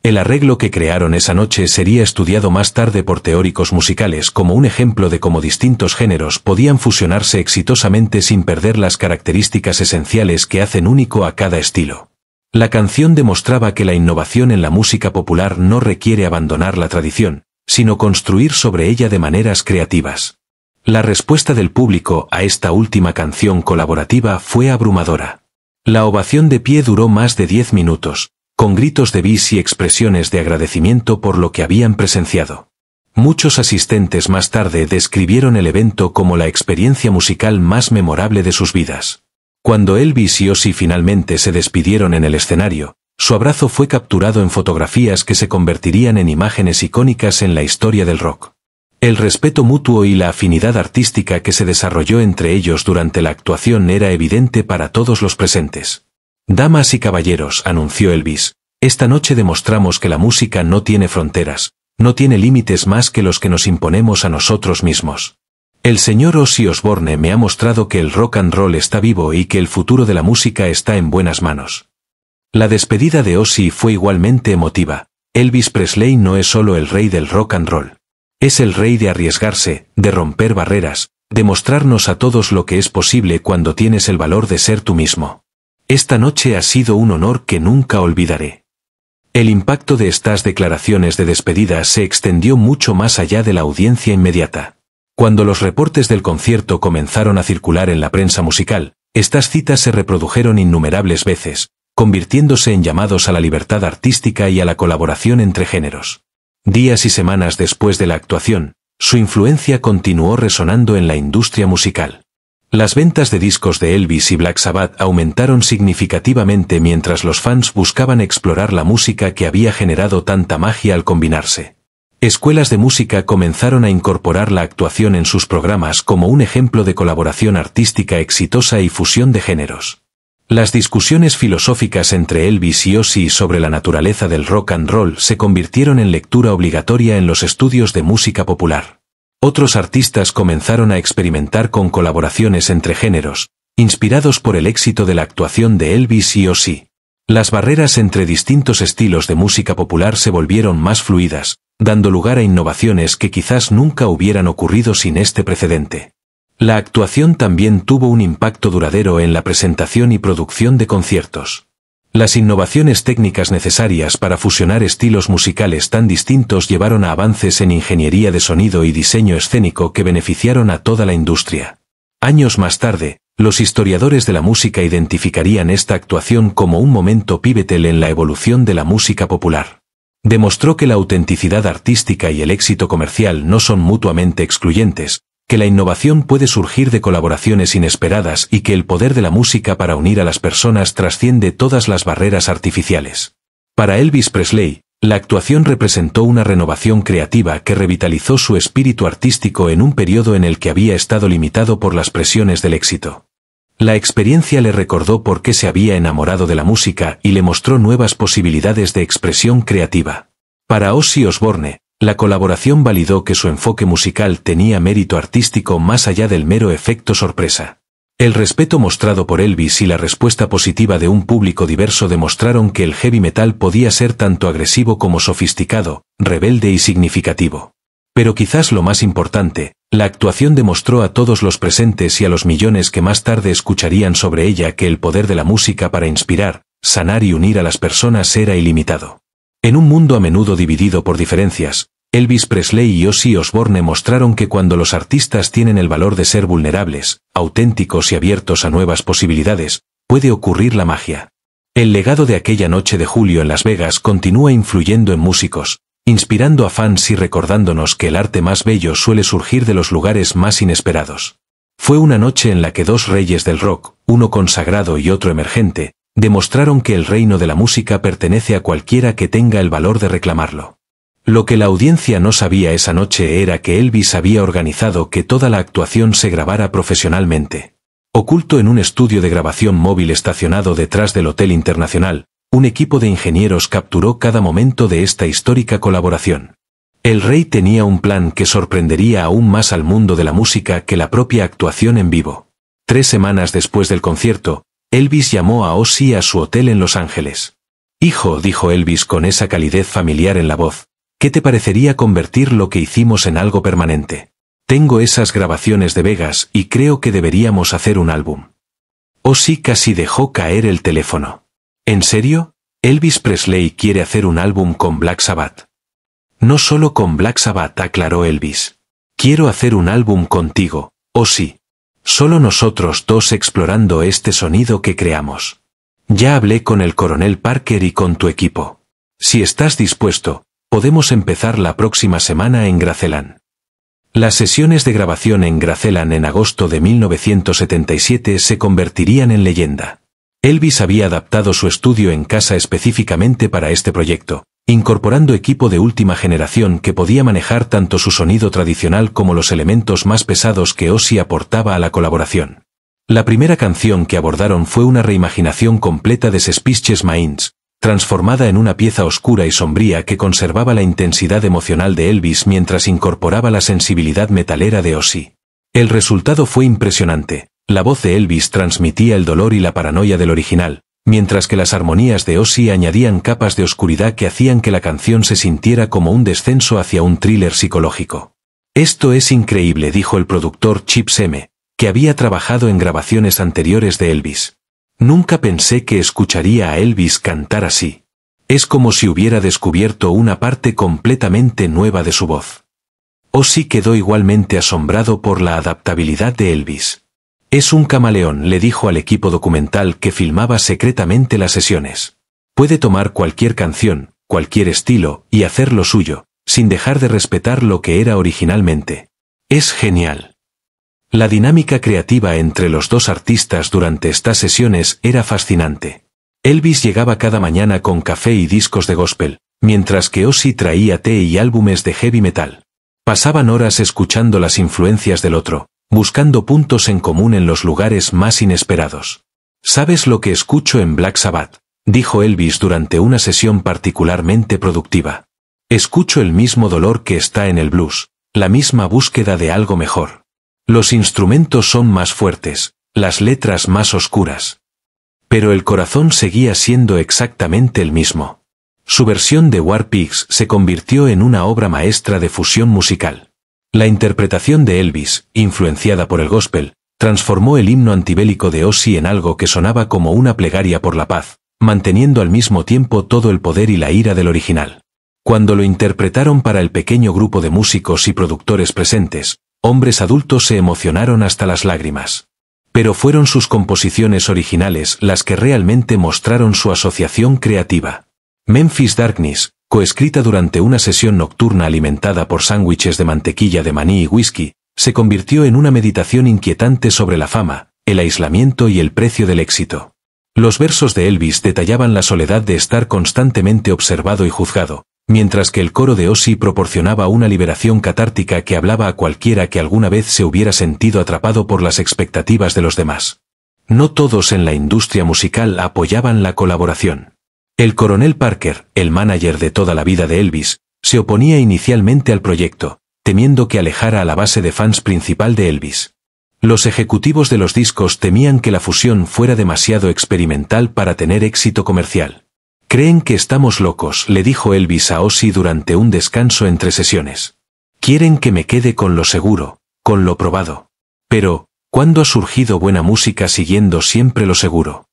El arreglo que crearon esa noche sería estudiado más tarde por teóricos musicales como un ejemplo de cómo distintos géneros podían fusionarse exitosamente sin perder las características esenciales que hacen único a cada estilo. La canción demostraba que la innovación en la música popular no requiere abandonar la tradición, sino construir sobre ella de maneras creativas. La respuesta del público a esta última canción colaborativa fue abrumadora. La ovación de pie duró más de 10 minutos, con gritos de bis y expresiones de agradecimiento por lo que habían presenciado. Muchos asistentes más tarde describieron el evento como la experiencia musical más memorable de sus vidas. Cuando Elvis y Ozzy finalmente se despidieron en el escenario, su abrazo fue capturado en fotografías que se convertirían en imágenes icónicas en la historia del rock. El respeto mutuo y la afinidad artística que se desarrolló entre ellos durante la actuación era evidente para todos los presentes. «Damas y caballeros», anunció Elvis, «esta noche demostramos que la música no tiene fronteras, no tiene límites más que los que nos imponemos a nosotros mismos. El señor Ozzy Osbourne me ha mostrado que el rock and roll está vivo y que el futuro de la música está en buenas manos». La despedida de Ozzy fue igualmente emotiva. Elvis Presley no es solo el rey del rock and roll. Es el rey de arriesgarse, de romper barreras, de mostrarnos a todos lo que es posible cuando tienes el valor de ser tú mismo. Esta noche ha sido un honor que nunca olvidaré. El impacto de estas declaraciones de despedida se extendió mucho más allá de la audiencia inmediata. Cuando los reportes del concierto comenzaron a circular en la prensa musical, estas citas se reprodujeron innumerables veces, convirtiéndose en llamados a la libertad artística y a la colaboración entre géneros. Días y semanas después de la actuación, su influencia continuó resonando en la industria musical. Las ventas de discos de Elvis y Black Sabbath aumentaron significativamente mientras los fans buscaban explorar la música que había generado tanta magia al combinarse. Escuelas de música comenzaron a incorporar la actuación en sus programas como un ejemplo de colaboración artística exitosa y fusión de géneros. Las discusiones filosóficas entre Elvis y Ozzy sobre la naturaleza del rock and roll se convirtieron en lectura obligatoria en los estudios de música popular. Otros artistas comenzaron a experimentar con colaboraciones entre géneros, inspirados por el éxito de la actuación de Elvis y Ozzy. Las barreras entre distintos estilos de música popular se volvieron más fluidas, dando lugar a innovaciones que quizás nunca hubieran ocurrido sin este precedente. La actuación también tuvo un impacto duradero en la presentación y producción de conciertos. Las innovaciones técnicas necesarias para fusionar estilos musicales tan distintos llevaron a avances en ingeniería de sonido y diseño escénico que beneficiaron a toda la industria. Años más tarde, los historiadores de la música identificarían esta actuación como un momento pivotal en la evolución de la música popular. Demostró que la autenticidad artística y el éxito comercial no son mutuamente excluyentes, que la innovación puede surgir de colaboraciones inesperadas y que el poder de la música para unir a las personas trasciende todas las barreras artificiales. Para Elvis Presley, la actuación representó una renovación creativa que revitalizó su espíritu artístico en un periodo en el que había estado limitado por las presiones del éxito. La experiencia le recordó por qué se había enamorado de la música y le mostró nuevas posibilidades de expresión creativa. Para Ozzy Osbourne, la colaboración validó que su enfoque musical tenía mérito artístico más allá del mero efecto sorpresa. El respeto mostrado por Elvis y la respuesta positiva de un público diverso demostraron que el heavy metal podía ser tanto agresivo como sofisticado, rebelde y significativo. Pero quizás lo más importante, la actuación demostró a todos los presentes y a los millones que más tarde escucharían sobre ella que el poder de la música para inspirar, sanar y unir a las personas era ilimitado. En un mundo a menudo dividido por diferencias, Elvis Presley y Ozzy Osbourne mostraron que cuando los artistas tienen el valor de ser vulnerables, auténticos y abiertos a nuevas posibilidades, puede ocurrir la magia. El legado de aquella noche de julio en Las Vegas continúa influyendo en músicos, inspirando a fans y recordándonos que el arte más bello suele surgir de los lugares más inesperados. Fue una noche en la que dos reyes del rock, uno consagrado y otro emergente, demostraron que el reino de la música pertenece a cualquiera que tenga el valor de reclamarlo. Lo que la audiencia no sabía esa noche era que Elvis había organizado que toda la actuación se grabara profesionalmente. Oculto en un estudio de grabación móvil estacionado detrás del Hotel Internacional, un equipo de ingenieros capturó cada momento de esta histórica colaboración. El rey tenía un plan que sorprendería aún más al mundo de la música que la propia actuación en vivo. 3 semanas después del concierto, Elvis llamó a Ozzy a su hotel en Los Ángeles. «Hijo», dijo Elvis con esa calidez familiar en la voz, «¿qué te parecería convertir lo que hicimos en algo permanente? Tengo esas grabaciones de Vegas y creo que deberíamos hacer un álbum». Ozzy casi dejó caer el teléfono. ¿En serio? Elvis Presley quiere hacer un álbum con Black Sabbath. No solo con Black Sabbath, aclaró Elvis. Quiero hacer un álbum contigo, Ozzy. Solo nosotros dos explorando este sonido que creamos. Ya hablé con el coronel Parker y con tu equipo. Si estás dispuesto, podemos empezar la próxima semana en Graceland. Las sesiones de grabación en Graceland en agosto de 1977 se convertirían en leyenda. Elvis había adaptado su estudio en casa específicamente para este proyecto, incorporando equipo de última generación que podía manejar tanto su sonido tradicional como los elementos más pesados que Ozzy aportaba a la colaboración. La primera canción que abordaron fue una reimaginación completa de Suspicious Minds, transformada en una pieza oscura y sombría que conservaba la intensidad emocional de Elvis mientras incorporaba la sensibilidad metalera de Ozzy. El resultado fue impresionante. La voz de Elvis transmitía el dolor y la paranoia del original, mientras que las armonías de Ozzy añadían capas de oscuridad que hacían que la canción se sintiera como un descenso hacia un thriller psicológico. «Esto es increíble», dijo el productor Chip Seme, que había trabajado en grabaciones anteriores de Elvis. «Nunca pensé que escucharía a Elvis cantar así. Es como si hubiera descubierto una parte completamente nueva de su voz». Ozzy quedó igualmente asombrado por la adaptabilidad de Elvis. «Es un camaleón», le dijo al equipo documental que filmaba secretamente las sesiones. «Puede tomar cualquier canción, cualquier estilo, y hacer lo suyo, sin dejar de respetar lo que era originalmente. Es genial». La dinámica creativa entre los dos artistas durante estas sesiones era fascinante. Elvis llegaba cada mañana con café y discos de gospel, mientras que Ozzy traía té y álbumes de heavy metal. Pasaban horas escuchando las influencias del otro, buscando puntos en común en los lugares más inesperados. «¿Sabes lo que escucho en Black Sabbath?», dijo Elvis durante una sesión particularmente productiva. «Escucho el mismo dolor que está en el blues, la misma búsqueda de algo mejor. Los instrumentos son más fuertes, las letras más oscuras. Pero el corazón seguía siendo exactamente el mismo». Su versión de War Pigs se convirtió en una obra maestra de fusión musical. La interpretación de Elvis, influenciada por el gospel, transformó el himno antibélico de Ozzy en algo que sonaba como una plegaria por la paz, manteniendo al mismo tiempo todo el poder y la ira del original. Cuando lo interpretaron para el pequeño grupo de músicos y productores presentes, hombres adultos se emocionaron hasta las lágrimas. Pero fueron sus composiciones originales las que realmente mostraron su asociación creativa. Memphis Darkness, coescrita durante una sesión nocturna alimentada por sándwiches de mantequilla de maní y whisky, se convirtió en una meditación inquietante sobre la fama, el aislamiento y el precio del éxito. Los versos de Elvis detallaban la soledad de estar constantemente observado y juzgado, mientras que el coro de Ozzy proporcionaba una liberación catártica que hablaba a cualquiera que alguna vez se hubiera sentido atrapado por las expectativas de los demás. No todos en la industria musical apoyaban la colaboración. El coronel Parker, el manager de toda la vida de Elvis, se oponía inicialmente al proyecto, temiendo que alejara a la base de fans principal de Elvis. Los ejecutivos de los discos temían que la fusión fuera demasiado experimental para tener éxito comercial. «Creen que estamos locos», le dijo Elvis a Ozzy durante un descanso entre sesiones. «Quieren que me quede con lo seguro, con lo probado. Pero, ¿cuándo ha surgido buena música siguiendo siempre lo seguro?»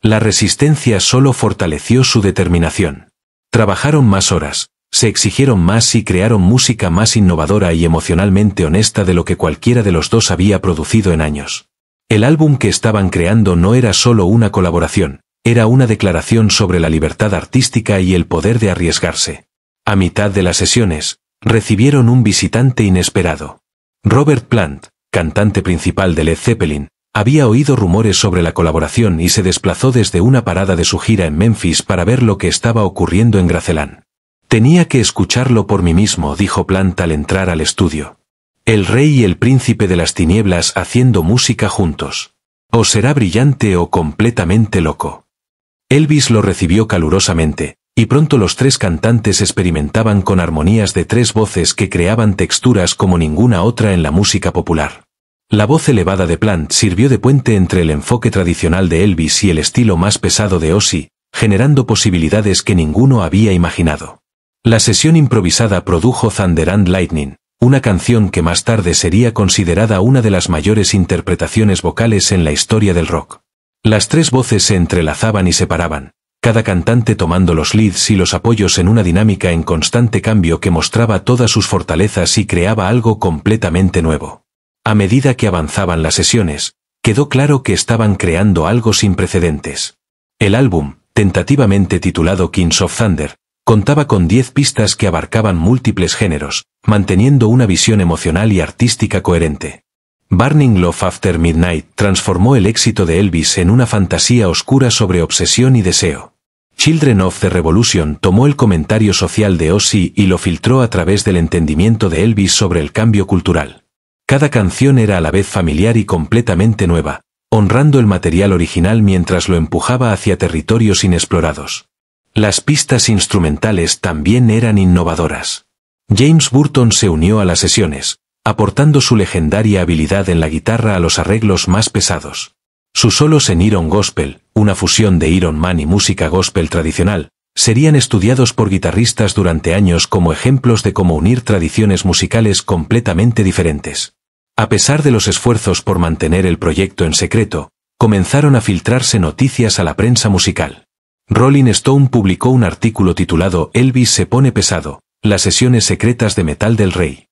La resistencia solo fortaleció su determinación. Trabajaron más horas, se exigieron más y crearon música más innovadora y emocionalmente honesta de lo que cualquiera de los dos había producido en años. El álbum que estaban creando no era solo una colaboración, era una declaración sobre la libertad artística y el poder de arriesgarse. A mitad de las sesiones, recibieron un visitante inesperado. Robert Plant, cantante principal de Led Zeppelin, había oído rumores sobre la colaboración y se desplazó desde una parada de su gira en Memphis para ver lo que estaba ocurriendo en Graceland. «Tenía que escucharlo por mí mismo», dijo Plant al entrar al estudio. «El rey y el príncipe de las tinieblas haciendo música juntos. O será brillante o completamente loco». Elvis lo recibió calurosamente, y pronto los tres cantantes experimentaban con armonías de tres voces que creaban texturas como ninguna otra en la música popular. La voz elevada de Plant sirvió de puente entre el enfoque tradicional de Elvis y el estilo más pesado de Ozzy, generando posibilidades que ninguno había imaginado. La sesión improvisada produjo Thunder and Lightning, una canción que más tarde sería considerada una de las mayores interpretaciones vocales en la historia del rock. Las tres voces se entrelazaban y separaban, cada cantante tomando los leads y los apoyos en una dinámica en constante cambio que mostraba todas sus fortalezas y creaba algo completamente nuevo. A medida que avanzaban las sesiones, quedó claro que estaban creando algo sin precedentes. El álbum, tentativamente titulado Kings of Thunder, contaba con 10 pistas que abarcaban múltiples géneros, manteniendo una visión emocional y artística coherente. Burning Love After Midnight transformó el éxito de Elvis en una fantasía oscura sobre obsesión y deseo. Children of the Revolution tomó el comentario social de Ozzy y lo filtró a través del entendimiento de Elvis sobre el cambio cultural. Cada canción era a la vez familiar y completamente nueva, honrando el material original mientras lo empujaba hacia territorios inexplorados. Las pistas instrumentales también eran innovadoras. James Burton se unió a las sesiones, aportando su legendaria habilidad en la guitarra a los arreglos más pesados. Sus solos en Iron Gospel, una fusión de Iron Man y música gospel tradicional, serían estudiados por guitarristas durante años como ejemplos de cómo unir tradiciones musicales completamente diferentes. A pesar de los esfuerzos por mantener el proyecto en secreto, comenzaron a filtrarse noticias a la prensa musical. Rolling Stone publicó un artículo titulado Elvis se pone pesado, las sesiones secretas de metal del rey.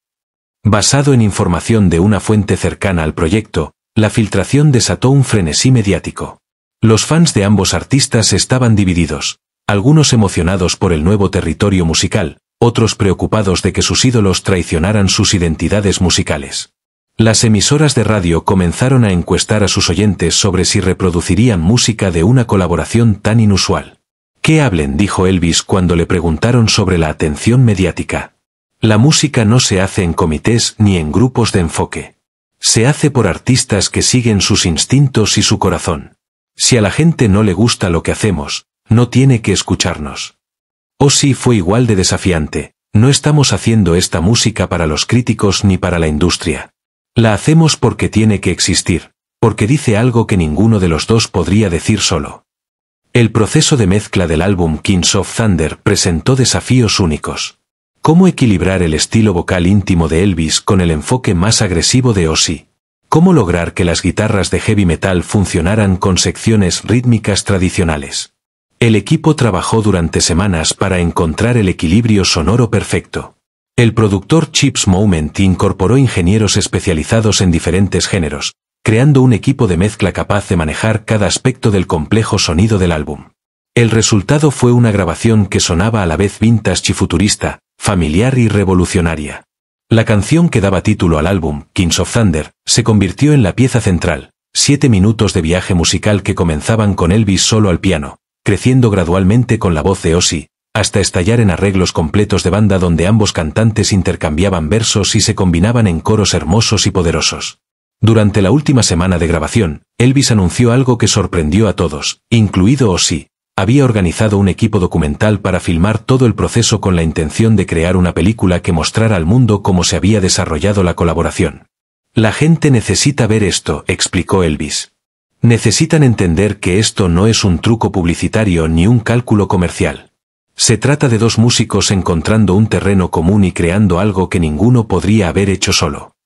Basado en información de una fuente cercana al proyecto, la filtración desató un frenesí mediático. Los fans de ambos artistas estaban divididos, algunos emocionados por el nuevo territorio musical, otros preocupados de que sus ídolos traicionaran sus identidades musicales. Las emisoras de radio comenzaron a encuestar a sus oyentes sobre si reproducirían música de una colaboración tan inusual. «Que hablen», dijo Elvis cuando le preguntaron sobre la atención mediática. «La música no se hace en comités ni en grupos de enfoque. Se hace por artistas que siguen sus instintos y su corazón. Si a la gente no le gusta lo que hacemos, no tiene que escucharnos». Ozzy fue igual de desafiante: «No estamos haciendo esta música para los críticos ni para la industria. La hacemos porque tiene que existir, porque dice algo que ninguno de los dos podría decir solo». El proceso de mezcla del álbum Kings of Thunder presentó desafíos únicos. ¿Cómo equilibrar el estilo vocal íntimo de Elvis con el enfoque más agresivo de Ozzy? ¿Cómo lograr que las guitarras de heavy metal funcionaran con secciones rítmicas tradicionales? El equipo trabajó durante semanas para encontrar el equilibrio sonoro perfecto. El productor Chips Moment incorporó ingenieros especializados en diferentes géneros, creando un equipo de mezcla capaz de manejar cada aspecto del complejo sonido del álbum. El resultado fue una grabación que sonaba a la vez vintage y futurista, familiar y revolucionaria. La canción que daba título al álbum, Kings of Thunder, se convirtió en la pieza central, 7 minutos de viaje musical que comenzaban con Elvis solo al piano, creciendo gradualmente con la voz de Ozzy, hasta estallar en arreglos completos de banda donde ambos cantantes intercambiaban versos y se combinaban en coros hermosos y poderosos. Durante la última semana de grabación, Elvis anunció algo que sorprendió a todos, incluido Ozzy. Había organizado un equipo documental para filmar todo el proceso con la intención de crear una película que mostrara al mundo cómo se había desarrollado la colaboración. La gente necesita ver esto, explicó Elvis. Necesitan entender que esto no es un truco publicitario ni un cálculo comercial. Se trata de dos músicos encontrando un terreno común y creando algo que ninguno podría haber hecho solo.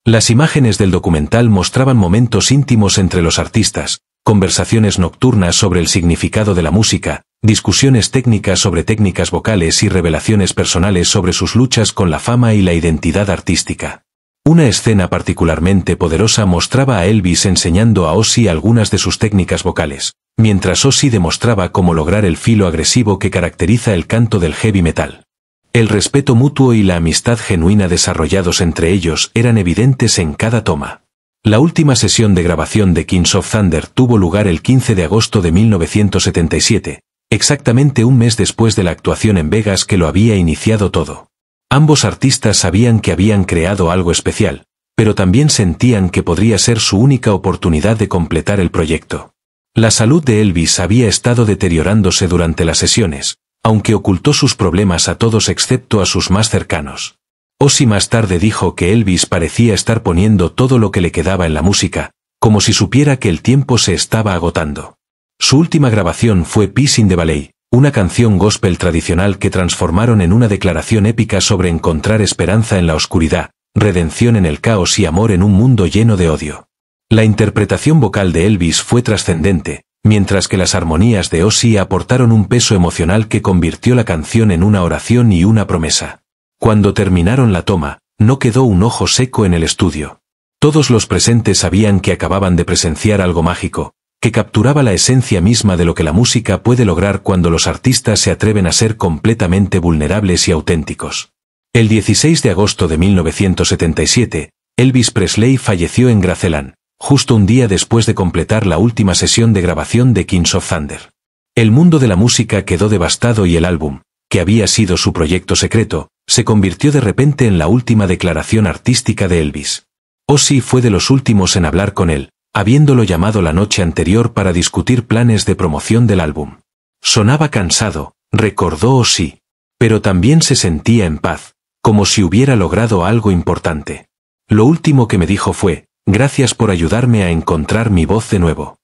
Las imágenes del documental mostraban momentos íntimos entre los artistas, conversaciones nocturnas sobre el significado de la música, discusiones técnicas sobre técnicas vocales y revelaciones personales sobre sus luchas con la fama y la identidad artística. Una escena particularmente poderosa mostraba a Elvis enseñando a Ozzy algunas de sus técnicas vocales, mientras Ozzy demostraba cómo lograr el filo agresivo que caracteriza el canto del heavy metal. El respeto mutuo y la amistad genuina desarrollados entre ellos eran evidentes en cada toma. La última sesión de grabación de Kings of Thunder tuvo lugar el 15 de agosto de 1977, exactamente un mes después de la actuación en Vegas que lo había iniciado todo. Ambos artistas sabían que habían creado algo especial, pero también sentían que podría ser su única oportunidad de completar el proyecto. La salud de Elvis había estado deteriorándose durante las sesiones, aunque ocultó sus problemas a todos excepto a sus más cercanos. Ozzy más tarde dijo que Elvis parecía estar poniendo todo lo que le quedaba en la música, como si supiera que el tiempo se estaba agotando. Su última grabación fue Peace in the Valley, una canción gospel tradicional que transformaron en una declaración épica sobre encontrar esperanza en la oscuridad, redención en el caos y amor en un mundo lleno de odio. La interpretación vocal de Elvis fue trascendente, mientras que las armonías de Ozzy aportaron un peso emocional que convirtió la canción en una oración y una promesa. Cuando terminaron la toma, no quedó un ojo seco en el estudio. Todos los presentes sabían que acababan de presenciar algo mágico, que capturaba la esencia misma de lo que la música puede lograr cuando los artistas se atreven a ser completamente vulnerables y auténticos. El 16 de agosto de 1977, Elvis Presley falleció en Graceland, justo un día después de completar la última sesión de grabación de Kings of Thunder. El mundo de la música quedó devastado y el álbum, que había sido su proyecto secreto, se convirtió de repente en la última declaración artística de Elvis. Ozzy fue de los últimos en hablar con él, habiéndolo llamado la noche anterior para discutir planes de promoción del álbum. Sonaba cansado, recordó Ozzy, pero también se sentía en paz, como si hubiera logrado algo importante. Lo último que me dijo fue, gracias por ayudarme a encontrar mi voz de nuevo.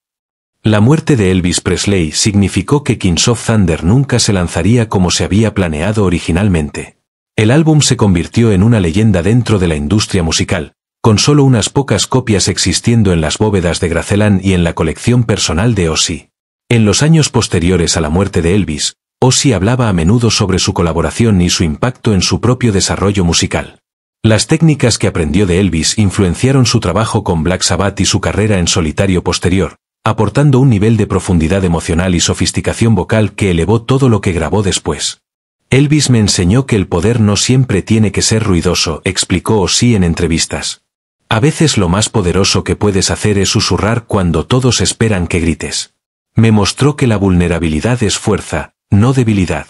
La muerte de Elvis Presley significó que Kings of Thunder nunca se lanzaría como se había planeado originalmente. El álbum se convirtió en una leyenda dentro de la industria musical, con solo unas pocas copias existiendo en las bóvedas de Graceland y en la colección personal de Ozzy. En los años posteriores a la muerte de Elvis, Ozzy hablaba a menudo sobre su colaboración y su impacto en su propio desarrollo musical. Las técnicas que aprendió de Elvis influenciaron su trabajo con Black Sabbath y su carrera en solitario posterior, aportando un nivel de profundidad emocional y sofisticación vocal que elevó todo lo que grabó después. Elvis me enseñó que el poder no siempre tiene que ser ruidoso, explicó Ozzy en entrevistas. A veces lo más poderoso que puedes hacer es susurrar cuando todos esperan que grites. Me mostró que la vulnerabilidad es fuerza, no debilidad.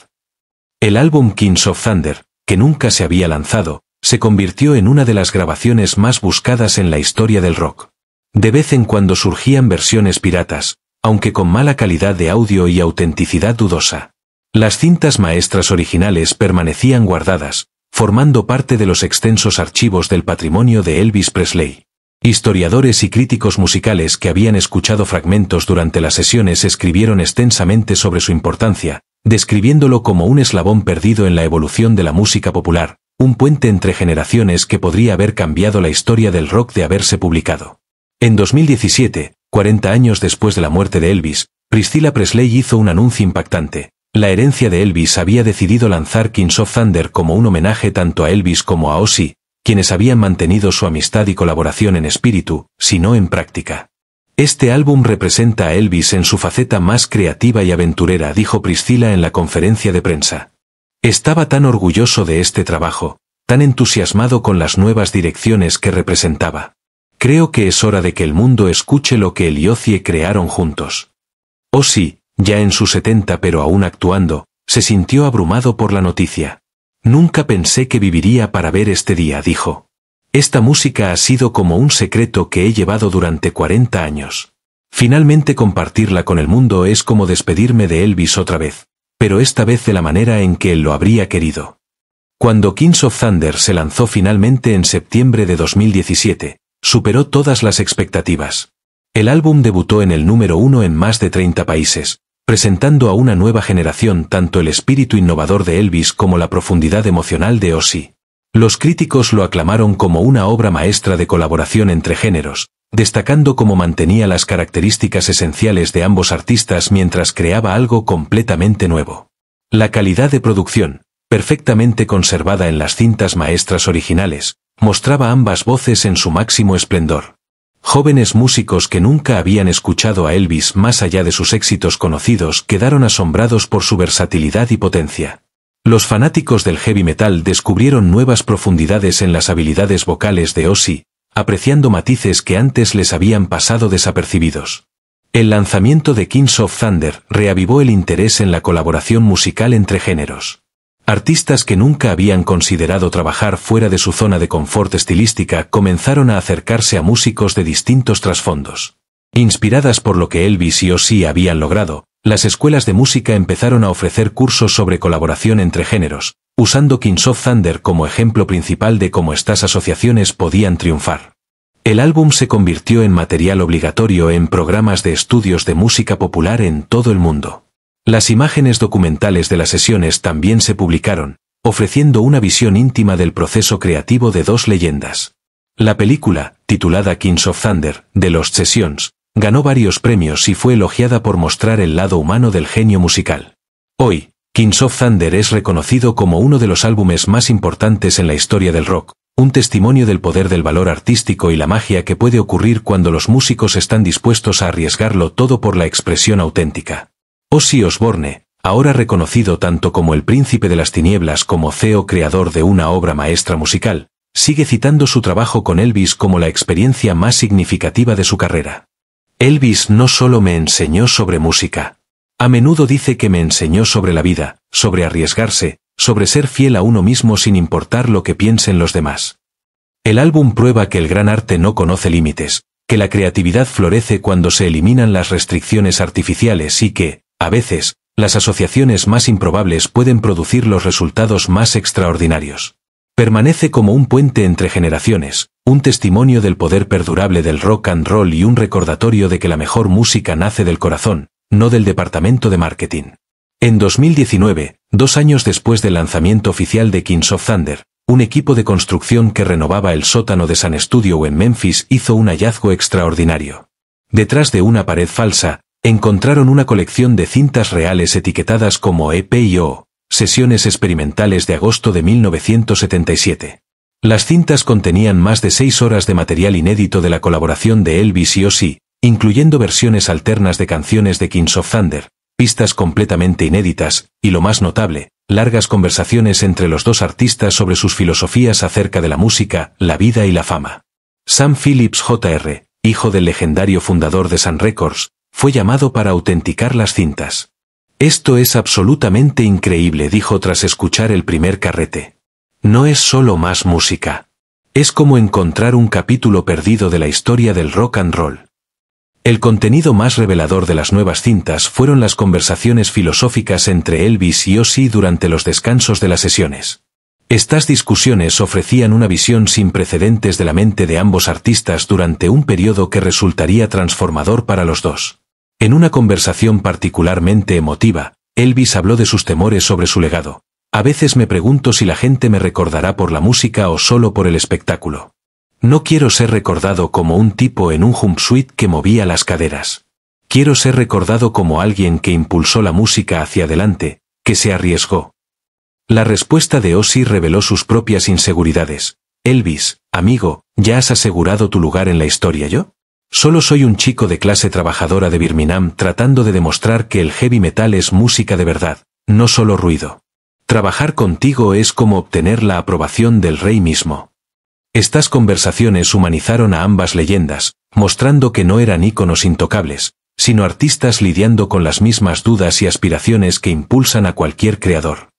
El álbum Kings of Thunder, que nunca se había lanzado, se convirtió en una de las grabaciones más buscadas en la historia del rock. De vez en cuando surgían versiones piratas, aunque con mala calidad de audio y autenticidad dudosa. Las cintas maestras originales permanecían guardadas, formando parte de los extensos archivos del patrimonio de Elvis Presley. Historiadores y críticos musicales que habían escuchado fragmentos durante las sesiones escribieron extensamente sobre su importancia, describiéndolo como un eslabón perdido en la evolución de la música popular, un puente entre generaciones que podría haber cambiado la historia del rock de haberse publicado. En 2017, 40 años después de la muerte de Elvis, Priscilla Presley hizo un anuncio impactante. La herencia de Elvis había decidido lanzar Kings of Thunder como un homenaje tanto a Elvis como a Ozzy, quienes habían mantenido su amistad y colaboración en espíritu, si no en práctica. Este álbum representa a Elvis en su faceta más creativa y aventurera, dijo Priscilla en la conferencia de prensa. Estaba tan orgulloso de este trabajo, tan entusiasmado con las nuevas direcciones que representaba. Creo que es hora de que el mundo escuche lo que él y Ozzy crearon juntos. Ozzy, ya en sus 70 pero aún actuando, se sintió abrumado por la noticia. Nunca pensé que viviría para ver este día, dijo. Esta música ha sido como un secreto que he llevado durante 40 años. Finalmente compartirla con el mundo es como despedirme de Elvis otra vez, pero esta vez de la manera en que él lo habría querido. Cuando Kings of Thunder se lanzó finalmente en septiembre de 2017, superó todas las expectativas. El álbum debutó en el número 1 en más de 30 países, presentando a una nueva generación tanto el espíritu innovador de Elvis como la profundidad emocional de Ozzy. Los críticos lo aclamaron como una obra maestra de colaboración entre géneros, destacando cómo mantenía las características esenciales de ambos artistas mientras creaba algo completamente nuevo. La calidad de producción, perfectamente conservada en las cintas maestras originales, mostraba ambas voces en su máximo esplendor. Jóvenes músicos que nunca habían escuchado a Elvis más allá de sus éxitos conocidos quedaron asombrados por su versatilidad y potencia. Los fanáticos del heavy metal descubrieron nuevas profundidades en las habilidades vocales de Ozzy, apreciando matices que antes les habían pasado desapercibidos. El lanzamiento de Kings of Thunder reavivó el interés en la colaboración musical entre géneros. Artistas que nunca habían considerado trabajar fuera de su zona de confort estilística comenzaron a acercarse a músicos de distintos trasfondos. Inspiradas por lo que Elvis y Ozzy habían logrado, las escuelas de música empezaron a ofrecer cursos sobre colaboración entre géneros, usando Kings of Thunder como ejemplo principal de cómo estas asociaciones podían triunfar. El álbum se convirtió en material obligatorio en programas de estudios de música popular en todo el mundo. Las imágenes documentales de las sesiones también se publicaron, ofreciendo una visión íntima del proceso creativo de dos leyendas. La película, titulada Kings of Thunder, de Lost Sessions, ganó varios premios y fue elogiada por mostrar el lado humano del genio musical. Hoy, Kings of Thunder es reconocido como uno de los álbumes más importantes en la historia del rock, un testimonio del poder del valor artístico y la magia que puede ocurrir cuando los músicos están dispuestos a arriesgarlo todo por la expresión auténtica. Ozzy Osbourne, ahora reconocido tanto como el príncipe de las tinieblas como CEO creador de una obra maestra musical, sigue citando su trabajo con Elvis como la experiencia más significativa de su carrera. Elvis no solo me enseñó sobre música. A menudo dice que me enseñó sobre la vida, sobre arriesgarse, sobre ser fiel a uno mismo sin importar lo que piensen los demás. El álbum prueba que el gran arte no conoce límites, que la creatividad florece cuando se eliminan las restricciones artificiales y que, a veces, las asociaciones más improbables pueden producir los resultados más extraordinarios. Permanece como un puente entre generaciones, un testimonio del poder perdurable del rock and roll y un recordatorio de que la mejor música nace del corazón, no del departamento de marketing. En 2019, 2 años después del lanzamiento oficial de Kings of Thunder, un equipo de construcción que renovaba el sótano de Sun Studio en Memphis hizo un hallazgo extraordinario. Detrás de una pared falsa, encontraron una colección de cintas reales etiquetadas como EP&O, sesiones experimentales de agosto de 1977. Las cintas contenían más de 6 horas de material inédito de la colaboración de Elvis y Ozzy, incluyendo versiones alternas de canciones de Kings of Thunder, pistas completamente inéditas, y lo más notable, largas conversaciones entre los dos artistas sobre sus filosofías acerca de la música, la vida y la fama. Sam Phillips Jr., hijo del legendario fundador de Sun Records, fue llamado para autenticar las cintas. Esto es absolutamente increíble, dijo tras escuchar el primer carrete. No es solo más música. Es como encontrar un capítulo perdido de la historia del rock and roll. El contenido más revelador de las nuevas cintas fueron las conversaciones filosóficas entre Elvis y Ozzy durante los descansos de las sesiones. Estas discusiones ofrecían una visión sin precedentes de la mente de ambos artistas durante un periodo que resultaría transformador para los dos. En una conversación particularmente emotiva, Elvis habló de sus temores sobre su legado. A veces me pregunto si la gente me recordará por la música o solo por el espectáculo. No quiero ser recordado como un tipo en un jumpsuit que movía las caderas. Quiero ser recordado como alguien que impulsó la música hacia adelante, que se arriesgó. La respuesta de Ozzy reveló sus propias inseguridades. Elvis, amigo, ¿ya has asegurado tu lugar en la historia yo? Solo soy un chico de clase trabajadora de Birmingham tratando de demostrar que el heavy metal es música de verdad, no solo ruido. Trabajar contigo es como obtener la aprobación del rey mismo. Estas conversaciones humanizaron a ambas leyendas, mostrando que no eran íconos intocables, sino artistas lidiando con las mismas dudas y aspiraciones que impulsan a cualquier creador.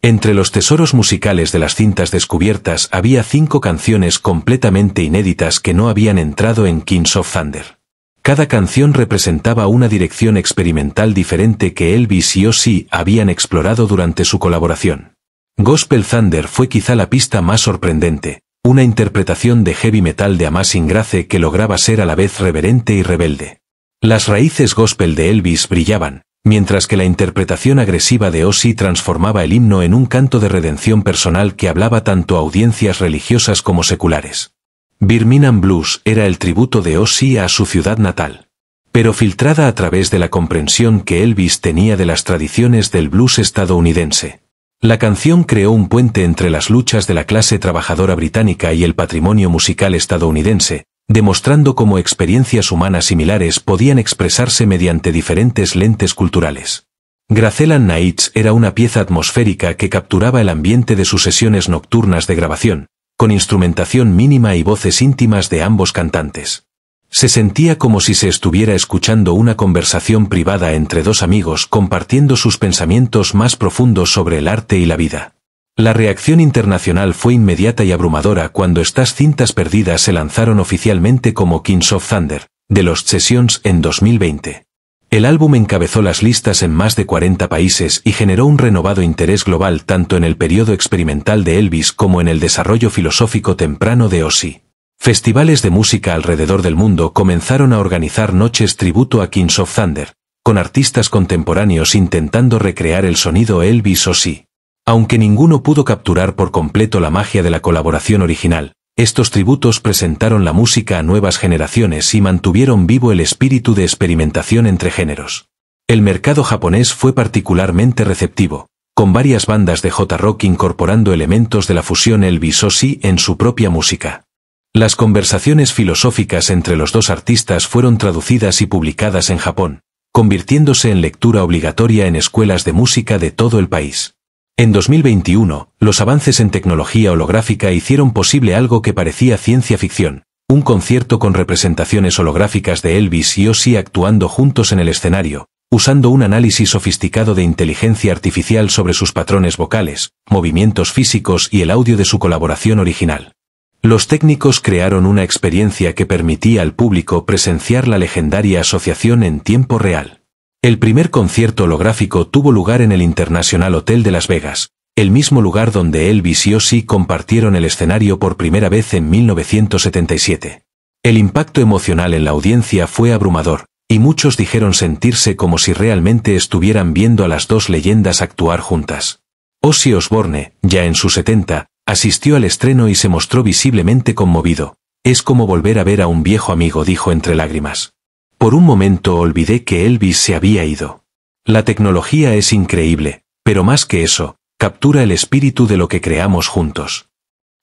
Entre los tesoros musicales de las cintas descubiertas había 5 canciones completamente inéditas que no habían entrado en Kings of Thunder. Cada canción representaba una dirección experimental diferente que Elvis y Ozzy habían explorado durante su colaboración. Gospel Thunder fue quizá la pista más sorprendente, una interpretación de heavy metal de Amazing Grace que lograba ser a la vez reverente y rebelde. Las raíces gospel de Elvis brillaban, mientras que la interpretación agresiva de Ozzy transformaba el himno en un canto de redención personal que hablaba tanto a audiencias religiosas como seculares. Birmingham Blues era el tributo de Ozzy a su ciudad natal, pero filtrada a través de la comprensión que Elvis tenía de las tradiciones del blues estadounidense. La canción creó un puente entre las luchas de la clase trabajadora británica y el patrimonio musical estadounidense, demostrando cómo experiencias humanas similares podían expresarse mediante diferentes lentes culturales. Graceland Nights era una pieza atmosférica que capturaba el ambiente de sus sesiones nocturnas de grabación, con instrumentación mínima y voces íntimas de ambos cantantes. Se sentía como si se estuviera escuchando una conversación privada entre dos amigos compartiendo sus pensamientos más profundos sobre el arte y la vida. La reacción internacional fue inmediata y abrumadora cuando estas cintas perdidas se lanzaron oficialmente como Kings of Thunder, de Lost Sessions en 2020. El álbum encabezó las listas en más de 40 países y generó un renovado interés global tanto en el periodo experimental de Elvis como en el desarrollo filosófico temprano de Ozzy. Festivales de música alrededor del mundo comenzaron a organizar noches tributo a Kings of Thunder, con artistas contemporáneos intentando recrear el sonido Elvis-Ozzy. Aunque ninguno pudo capturar por completo la magia de la colaboración original, estos tributos presentaron la música a nuevas generaciones y mantuvieron vivo el espíritu de experimentación entre géneros. El mercado japonés fue particularmente receptivo, con varias bandas de J-Rock incorporando elementos de la fusión Elvis-Ozzy en su propia música. Las conversaciones filosóficas entre los dos artistas fueron traducidas y publicadas en Japón, convirtiéndose en lectura obligatoria en escuelas de música de todo el país. En 2021, los avances en tecnología holográfica hicieron posible algo que parecía ciencia ficción, un concierto con representaciones holográficas de Elvis y Ozzy actuando juntos en el escenario, usando un análisis sofisticado de inteligencia artificial sobre sus patrones vocales, movimientos físicos y el audio de su colaboración original. Los técnicos crearon una experiencia que permitía al público presenciar la legendaria asociación en tiempo real. El primer concierto holográfico tuvo lugar en el International Hotel de Las Vegas, el mismo lugar donde Elvis y Ozzy compartieron el escenario por primera vez en 1977. El impacto emocional en la audiencia fue abrumador, y muchos dijeron sentirse como si realmente estuvieran viendo a las dos leyendas actuar juntas. Ozzy Osbourne, ya en sus 70, asistió al estreno y se mostró visiblemente conmovido. Es como volver a ver a un viejo amigo, dijo entre lágrimas. Por un momento olvidé que Elvis se había ido. La tecnología es increíble, pero más que eso, captura el espíritu de lo que creamos juntos.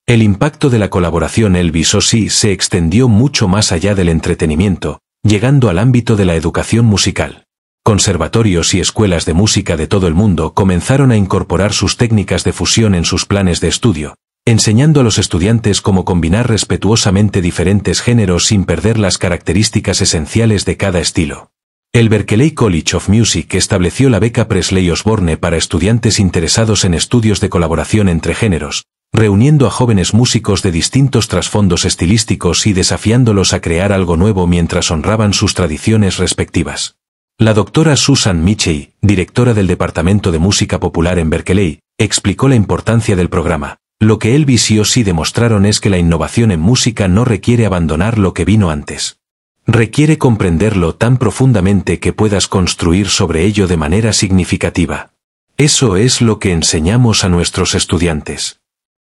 El impacto de la colaboración Elvis-Ozzy se extendió mucho más allá del entretenimiento, llegando al ámbito de la educación musical. Conservatorios y escuelas de música de todo el mundo comenzaron a incorporar sus técnicas de fusión en sus planes de estudio, enseñando a los estudiantes cómo combinar respetuosamente diferentes géneros sin perder las características esenciales de cada estilo. El Berklee College of Music estableció la beca Presley Osborne para estudiantes interesados en estudios de colaboración entre géneros, reuniendo a jóvenes músicos de distintos trasfondos estilísticos y desafiándolos a crear algo nuevo mientras honraban sus tradiciones respectivas. La doctora Susan Michey, directora del Departamento de Música Popular en Berkeley, explicó la importancia del programa. Lo que Elvis y Ozzy demostraron es que la innovación en música no requiere abandonar lo que vino antes. Requiere comprenderlo tan profundamente que puedas construir sobre ello de manera significativa. Eso es lo que enseñamos a nuestros estudiantes.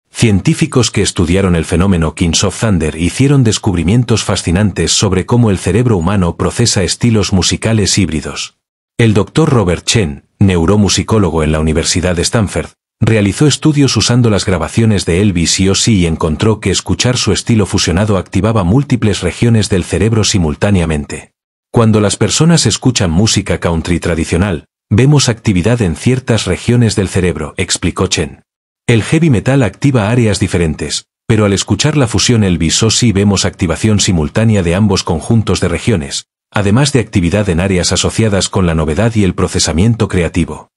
Científicos que estudiaron el fenómeno Kings of Thunder hicieron descubrimientos fascinantes sobre cómo el cerebro humano procesa estilos musicales híbridos. El Dr. Robert Chen, neuromusicólogo en la Universidad de Stanford, Realizó estudios usando las grabaciones de Elvis y Ozzy y encontró que escuchar su estilo fusionado activaba múltiples regiones del cerebro simultáneamente. Cuando las personas escuchan música country tradicional, vemos actividad en ciertas regiones del cerebro, explicó Chen. El heavy metal activa áreas diferentes, pero al escuchar la fusión Elvis-Ozzy vemos activación simultánea de ambos conjuntos de regiones, además de actividad en áreas asociadas con la novedad y el procesamiento creativo.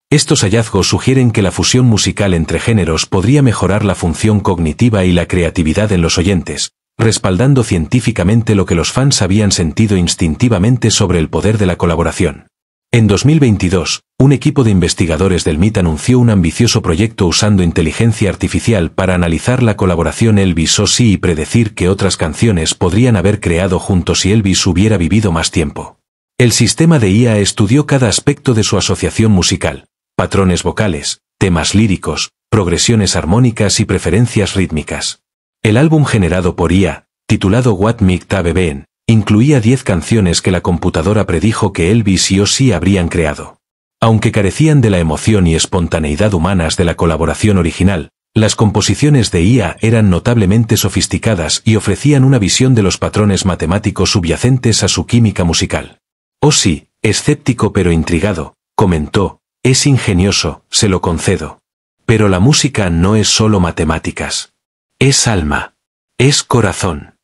Estos hallazgos sugieren que la fusión musical entre géneros podría mejorar la función cognitiva y la creatividad en los oyentes, respaldando científicamente lo que los fans habían sentido instintivamente sobre el poder de la colaboración. En 2022, un equipo de investigadores del MIT anunció un ambicioso proyecto usando inteligencia artificial para analizar la colaboración Elvis-Ozzy y predecir qué otras canciones podrían haber creado juntos si Elvis hubiera vivido más tiempo. El sistema de IA estudió cada aspecto de su asociación musical: patrones vocales, temas líricos, progresiones armónicas y preferencias rítmicas. El álbum generado por IA, titulado What Might Have Been, incluía 10 canciones que la computadora predijo que Elvis y Ozzy habrían creado. Aunque carecían de la emoción y espontaneidad humanas de la colaboración original, las composiciones de IA eran notablemente sofisticadas y ofrecían una visión de los patrones matemáticos subyacentes a su química musical. Ozzy, escéptico pero intrigado, comentó: «Es ingenioso, se lo concedo. Pero la música no es solo matemáticas. Es alma. Es corazón.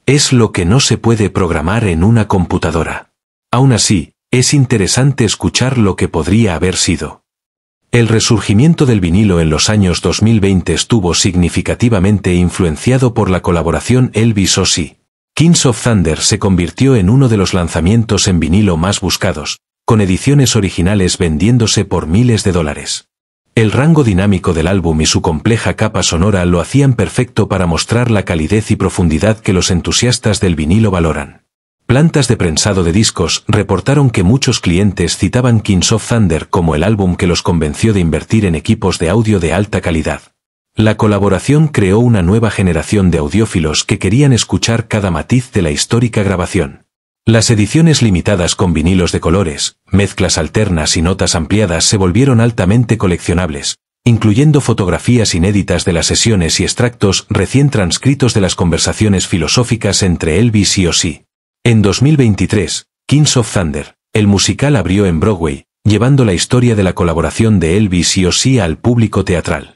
Es lo que no se puede programar en una computadora. Aún así, es interesante escuchar lo que podría haber sido». El resurgimiento del vinilo en los años 2020 estuvo significativamente influenciado por la colaboración Elvis-Ozzy. Kings of Thunder se convirtió en uno de los lanzamientos en vinilo más buscados, con ediciones originales vendiéndose por miles de dólares. El rango dinámico del álbum y su compleja capa sonora lo hacían perfecto para mostrar la calidez y profundidad que los entusiastas del vinilo valoran. Plantas de prensado de discos reportaron que muchos clientes citaban Kings of Thunder como el álbum que los convenció de invertir en equipos de audio de alta calidad. La colaboración creó una nueva generación de audiófilos que querían escuchar cada matiz de la histórica grabación. Las ediciones limitadas con vinilos de colores, mezclas alternas y notas ampliadas se volvieron altamente coleccionables, incluyendo fotografías inéditas de las sesiones y extractos recién transcritos de las conversaciones filosóficas entre Elvis y Ozzy. En 2023, Kings of Thunder, el musical abrió en Broadway, llevando la historia de la colaboración de Elvis y Ozzy al público teatral.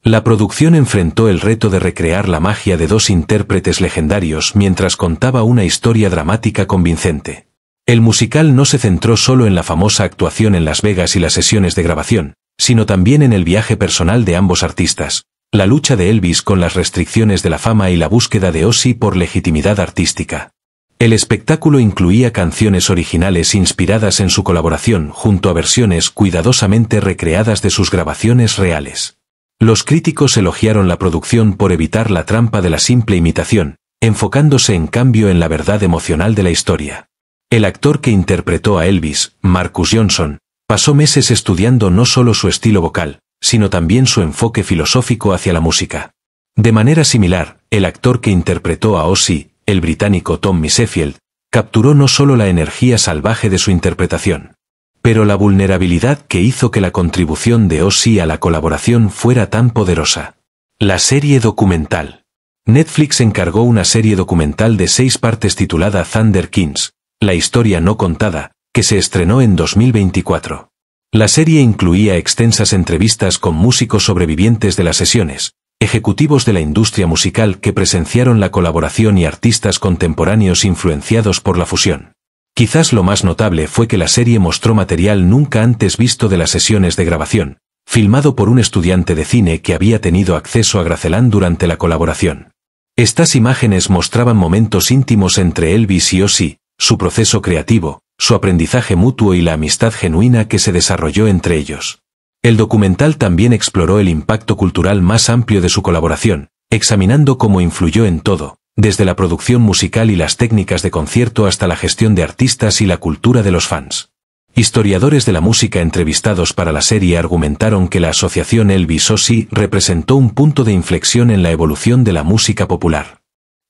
La producción enfrentó el reto de recrear la magia de dos intérpretes legendarios mientras contaba una historia dramática convincente. El musical no se centró solo en la famosa actuación en Las Vegas y las sesiones de grabación, sino también en el viaje personal de ambos artistas, la lucha de Elvis con las restricciones de la fama y la búsqueda de Ozzy por legitimidad artística. El espectáculo incluía canciones originales inspiradas en su colaboración junto a versiones cuidadosamente recreadas de sus grabaciones reales. Los críticos elogiaron la producción por evitar la trampa de la simple imitación, enfocándose en cambio en la verdad emocional de la historia. El actor que interpretó a Elvis, Marcus Johnson, pasó meses estudiando no solo su estilo vocal, sino también su enfoque filosófico hacia la música. De manera similar, el actor que interpretó a Ozzy, el británico Tommy Sheffield, capturó no solo la energía salvaje de su interpretación, pero la vulnerabilidad que hizo que la contribución de Ozzy a la colaboración fuera tan poderosa. La serie documental. Netflix encargó una serie documental de 6 partes titulada Thunder Kings, la historia no contada, que se estrenó en 2024. La serie incluía extensas entrevistas con músicos sobrevivientes de las sesiones, ejecutivos de la industria musical que presenciaron la colaboración y artistas contemporáneos influenciados por la fusión. Quizás lo más notable fue que la serie mostró material nunca antes visto de las sesiones de grabación, filmado por un estudiante de cine que había tenido acceso a Graceland durante la colaboración. Estas imágenes mostraban momentos íntimos entre Elvis y Ozzy, su proceso creativo, su aprendizaje mutuo y la amistad genuina que se desarrolló entre ellos. El documental también exploró el impacto cultural más amplio de su colaboración, examinando cómo influyó en todo, desde la producción musical y las técnicas de concierto hasta la gestión de artistas y la cultura de los fans. Historiadores de la música entrevistados para la serie argumentaron que la asociación Elvis-Ozzy representó un punto de inflexión en la evolución de la música popular.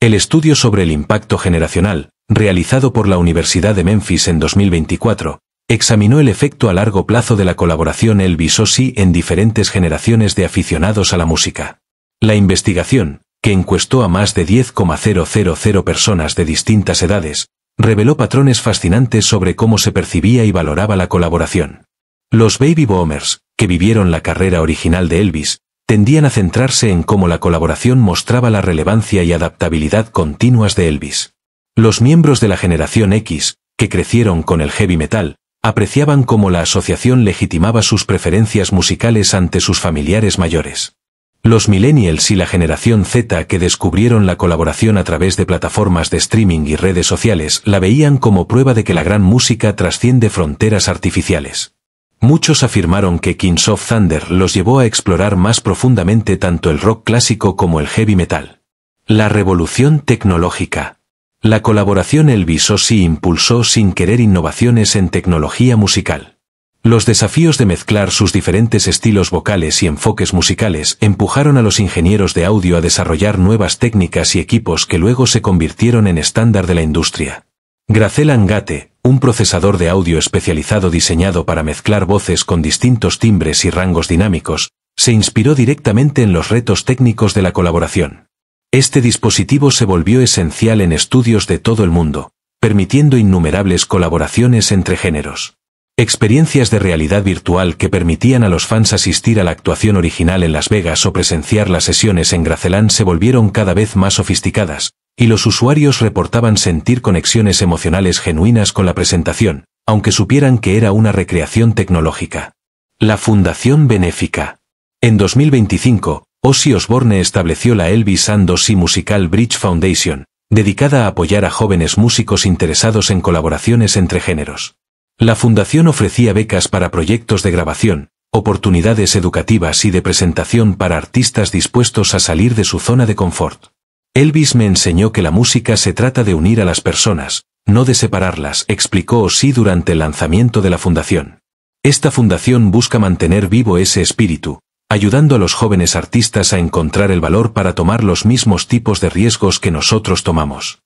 El estudio sobre el impacto generacional, realizado por la Universidad de Memphis en 2024, Examinó el efecto a largo plazo de la colaboración Elvis-Ozzy en diferentes generaciones de aficionados a la música. La investigación, que encuestó a más de 10,000 personas de distintas edades, reveló patrones fascinantes sobre cómo se percibía y valoraba la colaboración. Los baby boomers, que vivieron la carrera original de Elvis, tendían a centrarse en cómo la colaboración mostraba la relevancia y adaptabilidad continuas de Elvis. Los miembros de la generación X, que crecieron con el heavy metal, apreciaban cómo la asociación legitimaba sus preferencias musicales ante sus familiares mayores. Los millennials y la generación Z, que descubrieron la colaboración a través de plataformas de streaming y redes sociales, la veían como prueba de que la gran música trasciende fronteras artificiales. Muchos afirmaron que Kings of Thunder los llevó a explorar más profundamente tanto el rock clásico como el heavy metal. La revolución tecnológica. La colaboración Elvis-Ozzy impulsó sin querer innovaciones en tecnología musical. Los desafíos de mezclar sus diferentes estilos vocales y enfoques musicales empujaron a los ingenieros de audio a desarrollar nuevas técnicas y equipos que luego se convirtieron en estándar de la industria. Gracellan Gate, un procesador de audio especializado diseñado para mezclar voces con distintos timbres y rangos dinámicos, se inspiró directamente en los retos técnicos de la colaboración. Este dispositivo se volvió esencial en estudios de todo el mundo, permitiendo innumerables colaboraciones entre géneros. Experiencias de realidad virtual que permitían a los fans asistir a la actuación original en Las Vegas o presenciar las sesiones en Graceland se volvieron cada vez más sofisticadas, y los usuarios reportaban sentir conexiones emocionales genuinas con la presentación, aunque supieran que era una recreación tecnológica. La Fundación Benéfica. En 2025, Ozzy Osbourne estableció la Elvis and Ozzy Musical Bridge Foundation, dedicada a apoyar a jóvenes músicos interesados en colaboraciones entre géneros. La fundación ofrecía becas para proyectos de grabación, oportunidades educativas y de presentación para artistas dispuestos a salir de su zona de confort. Elvis me enseñó que la música se trata de unir a las personas, no de separarlas, explicó Ozzy durante el lanzamiento de la fundación. Esta fundación busca mantener vivo ese espíritu, ayudando a los jóvenes artistas a encontrar el valor para tomar los mismos tipos de riesgos que nosotros tomamos.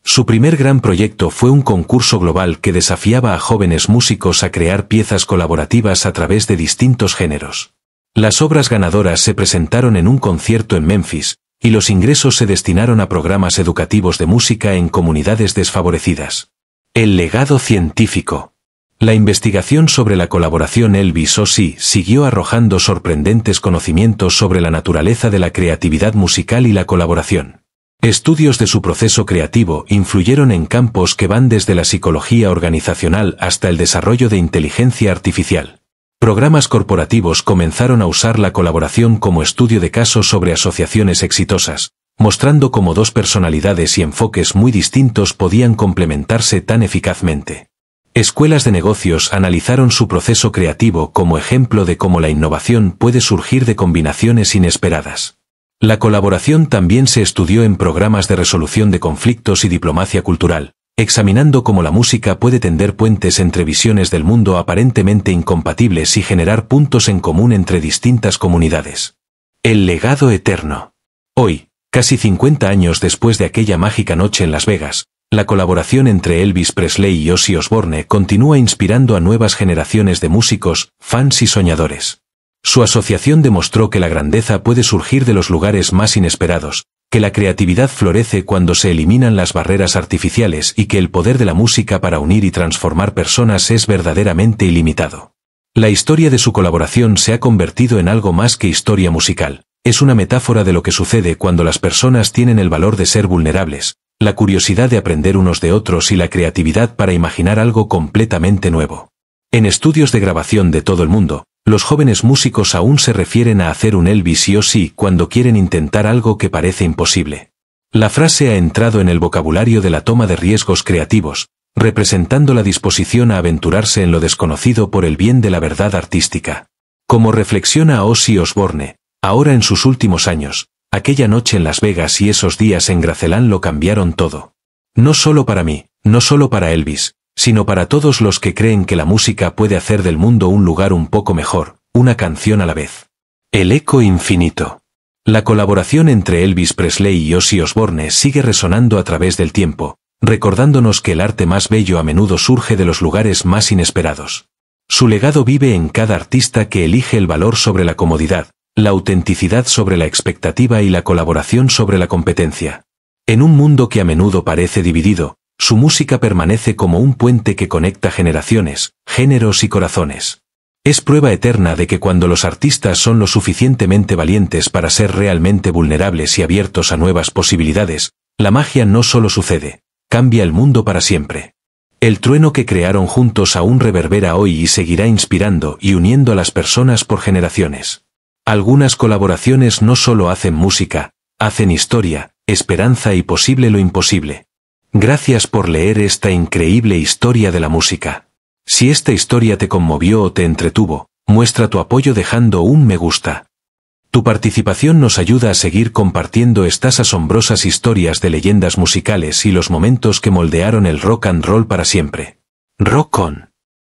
Su primer gran proyecto fue un concurso global que desafiaba a jóvenes músicos a crear piezas colaborativas a través de distintos géneros. Las obras ganadoras se presentaron en un concierto en Memphis, y los ingresos se destinaron a programas educativos de música en comunidades desfavorecidas. El legado científico. La investigación sobre la colaboración Elvis-Ozzy siguió arrojando sorprendentes conocimientos sobre la naturaleza de la creatividad musical y la colaboración. Estudios de su proceso creativo influyeron en campos que van desde la psicología organizacional hasta el desarrollo de inteligencia artificial. Programas corporativos comenzaron a usar la colaboración como estudio de casos sobre asociaciones exitosas, mostrando cómo dos personalidades y enfoques muy distintos podían complementarse tan eficazmente. Escuelas de negocios analizaron su proceso creativo como ejemplo de cómo la innovación puede surgir de combinaciones inesperadas. La colaboración también se estudió en programas de resolución de conflictos y diplomacia cultural, examinando cómo la música puede tender puentes entre visiones del mundo aparentemente incompatibles y generar puntos en común entre distintas comunidades. El legado eterno. Hoy, casi 50 años después de aquella mágica noche en Las Vegas, la colaboración entre Elvis Presley y Ozzy Osbourne continúa inspirando a nuevas generaciones de músicos, fans y soñadores. Su asociación demostró que la grandeza puede surgir de los lugares más inesperados, que la creatividad florece cuando se eliminan las barreras artificiales y que el poder de la música para unir y transformar personas es verdaderamente ilimitado. La historia de su colaboración se ha convertido en algo más que historia musical. Es una metáfora de lo que sucede cuando las personas tienen el valor de ser vulnerables, la curiosidad de aprender unos de otros y la creatividad para imaginar algo completamente nuevo. En estudios de grabación de todo el mundo, los jóvenes músicos aún se refieren a hacer un Elvis y Ozzy cuando quieren intentar algo que parece imposible. La frase ha entrado en el vocabulario de la toma de riesgos creativos, representando la disposición a aventurarse en lo desconocido por el bien de la verdad artística. Como reflexiona Ozzy Osbourne, ahora en sus últimos años, aquella noche en Las Vegas y esos días en Graceland lo cambiaron todo. No solo para mí, no solo para Elvis, sino para todos los que creen que la música puede hacer del mundo un lugar un poco mejor, una canción a la vez. El eco infinito. La colaboración entre Elvis Presley y Ozzy Osbourne sigue resonando a través del tiempo, recordándonos que el arte más bello a menudo surge de los lugares más inesperados. Su legado vive en cada artista que elige el valor sobre la comodidad, la autenticidad sobre la expectativa y la colaboración sobre la competencia. En un mundo que a menudo parece dividido, su música permanece como un puente que conecta generaciones, géneros y corazones. Es prueba eterna de que cuando los artistas son lo suficientemente valientes para ser realmente vulnerables y abiertos a nuevas posibilidades, la magia no solo sucede, cambia el mundo para siempre. El trueno que crearon juntos aún reverbera hoy y seguirá inspirando y uniendo a las personas por generaciones. Algunas colaboraciones no solo hacen música, hacen historia, esperanza y posible lo imposible. Gracias por leer esta increíble historia de la música. Si esta historia te conmovió o te entretuvo, muestra tu apoyo dejando un me gusta. Tu participación nos ayuda a seguir compartiendo estas asombrosas historias de leyendas musicales y los momentos que moldearon el rock and roll para siempre. Rock on.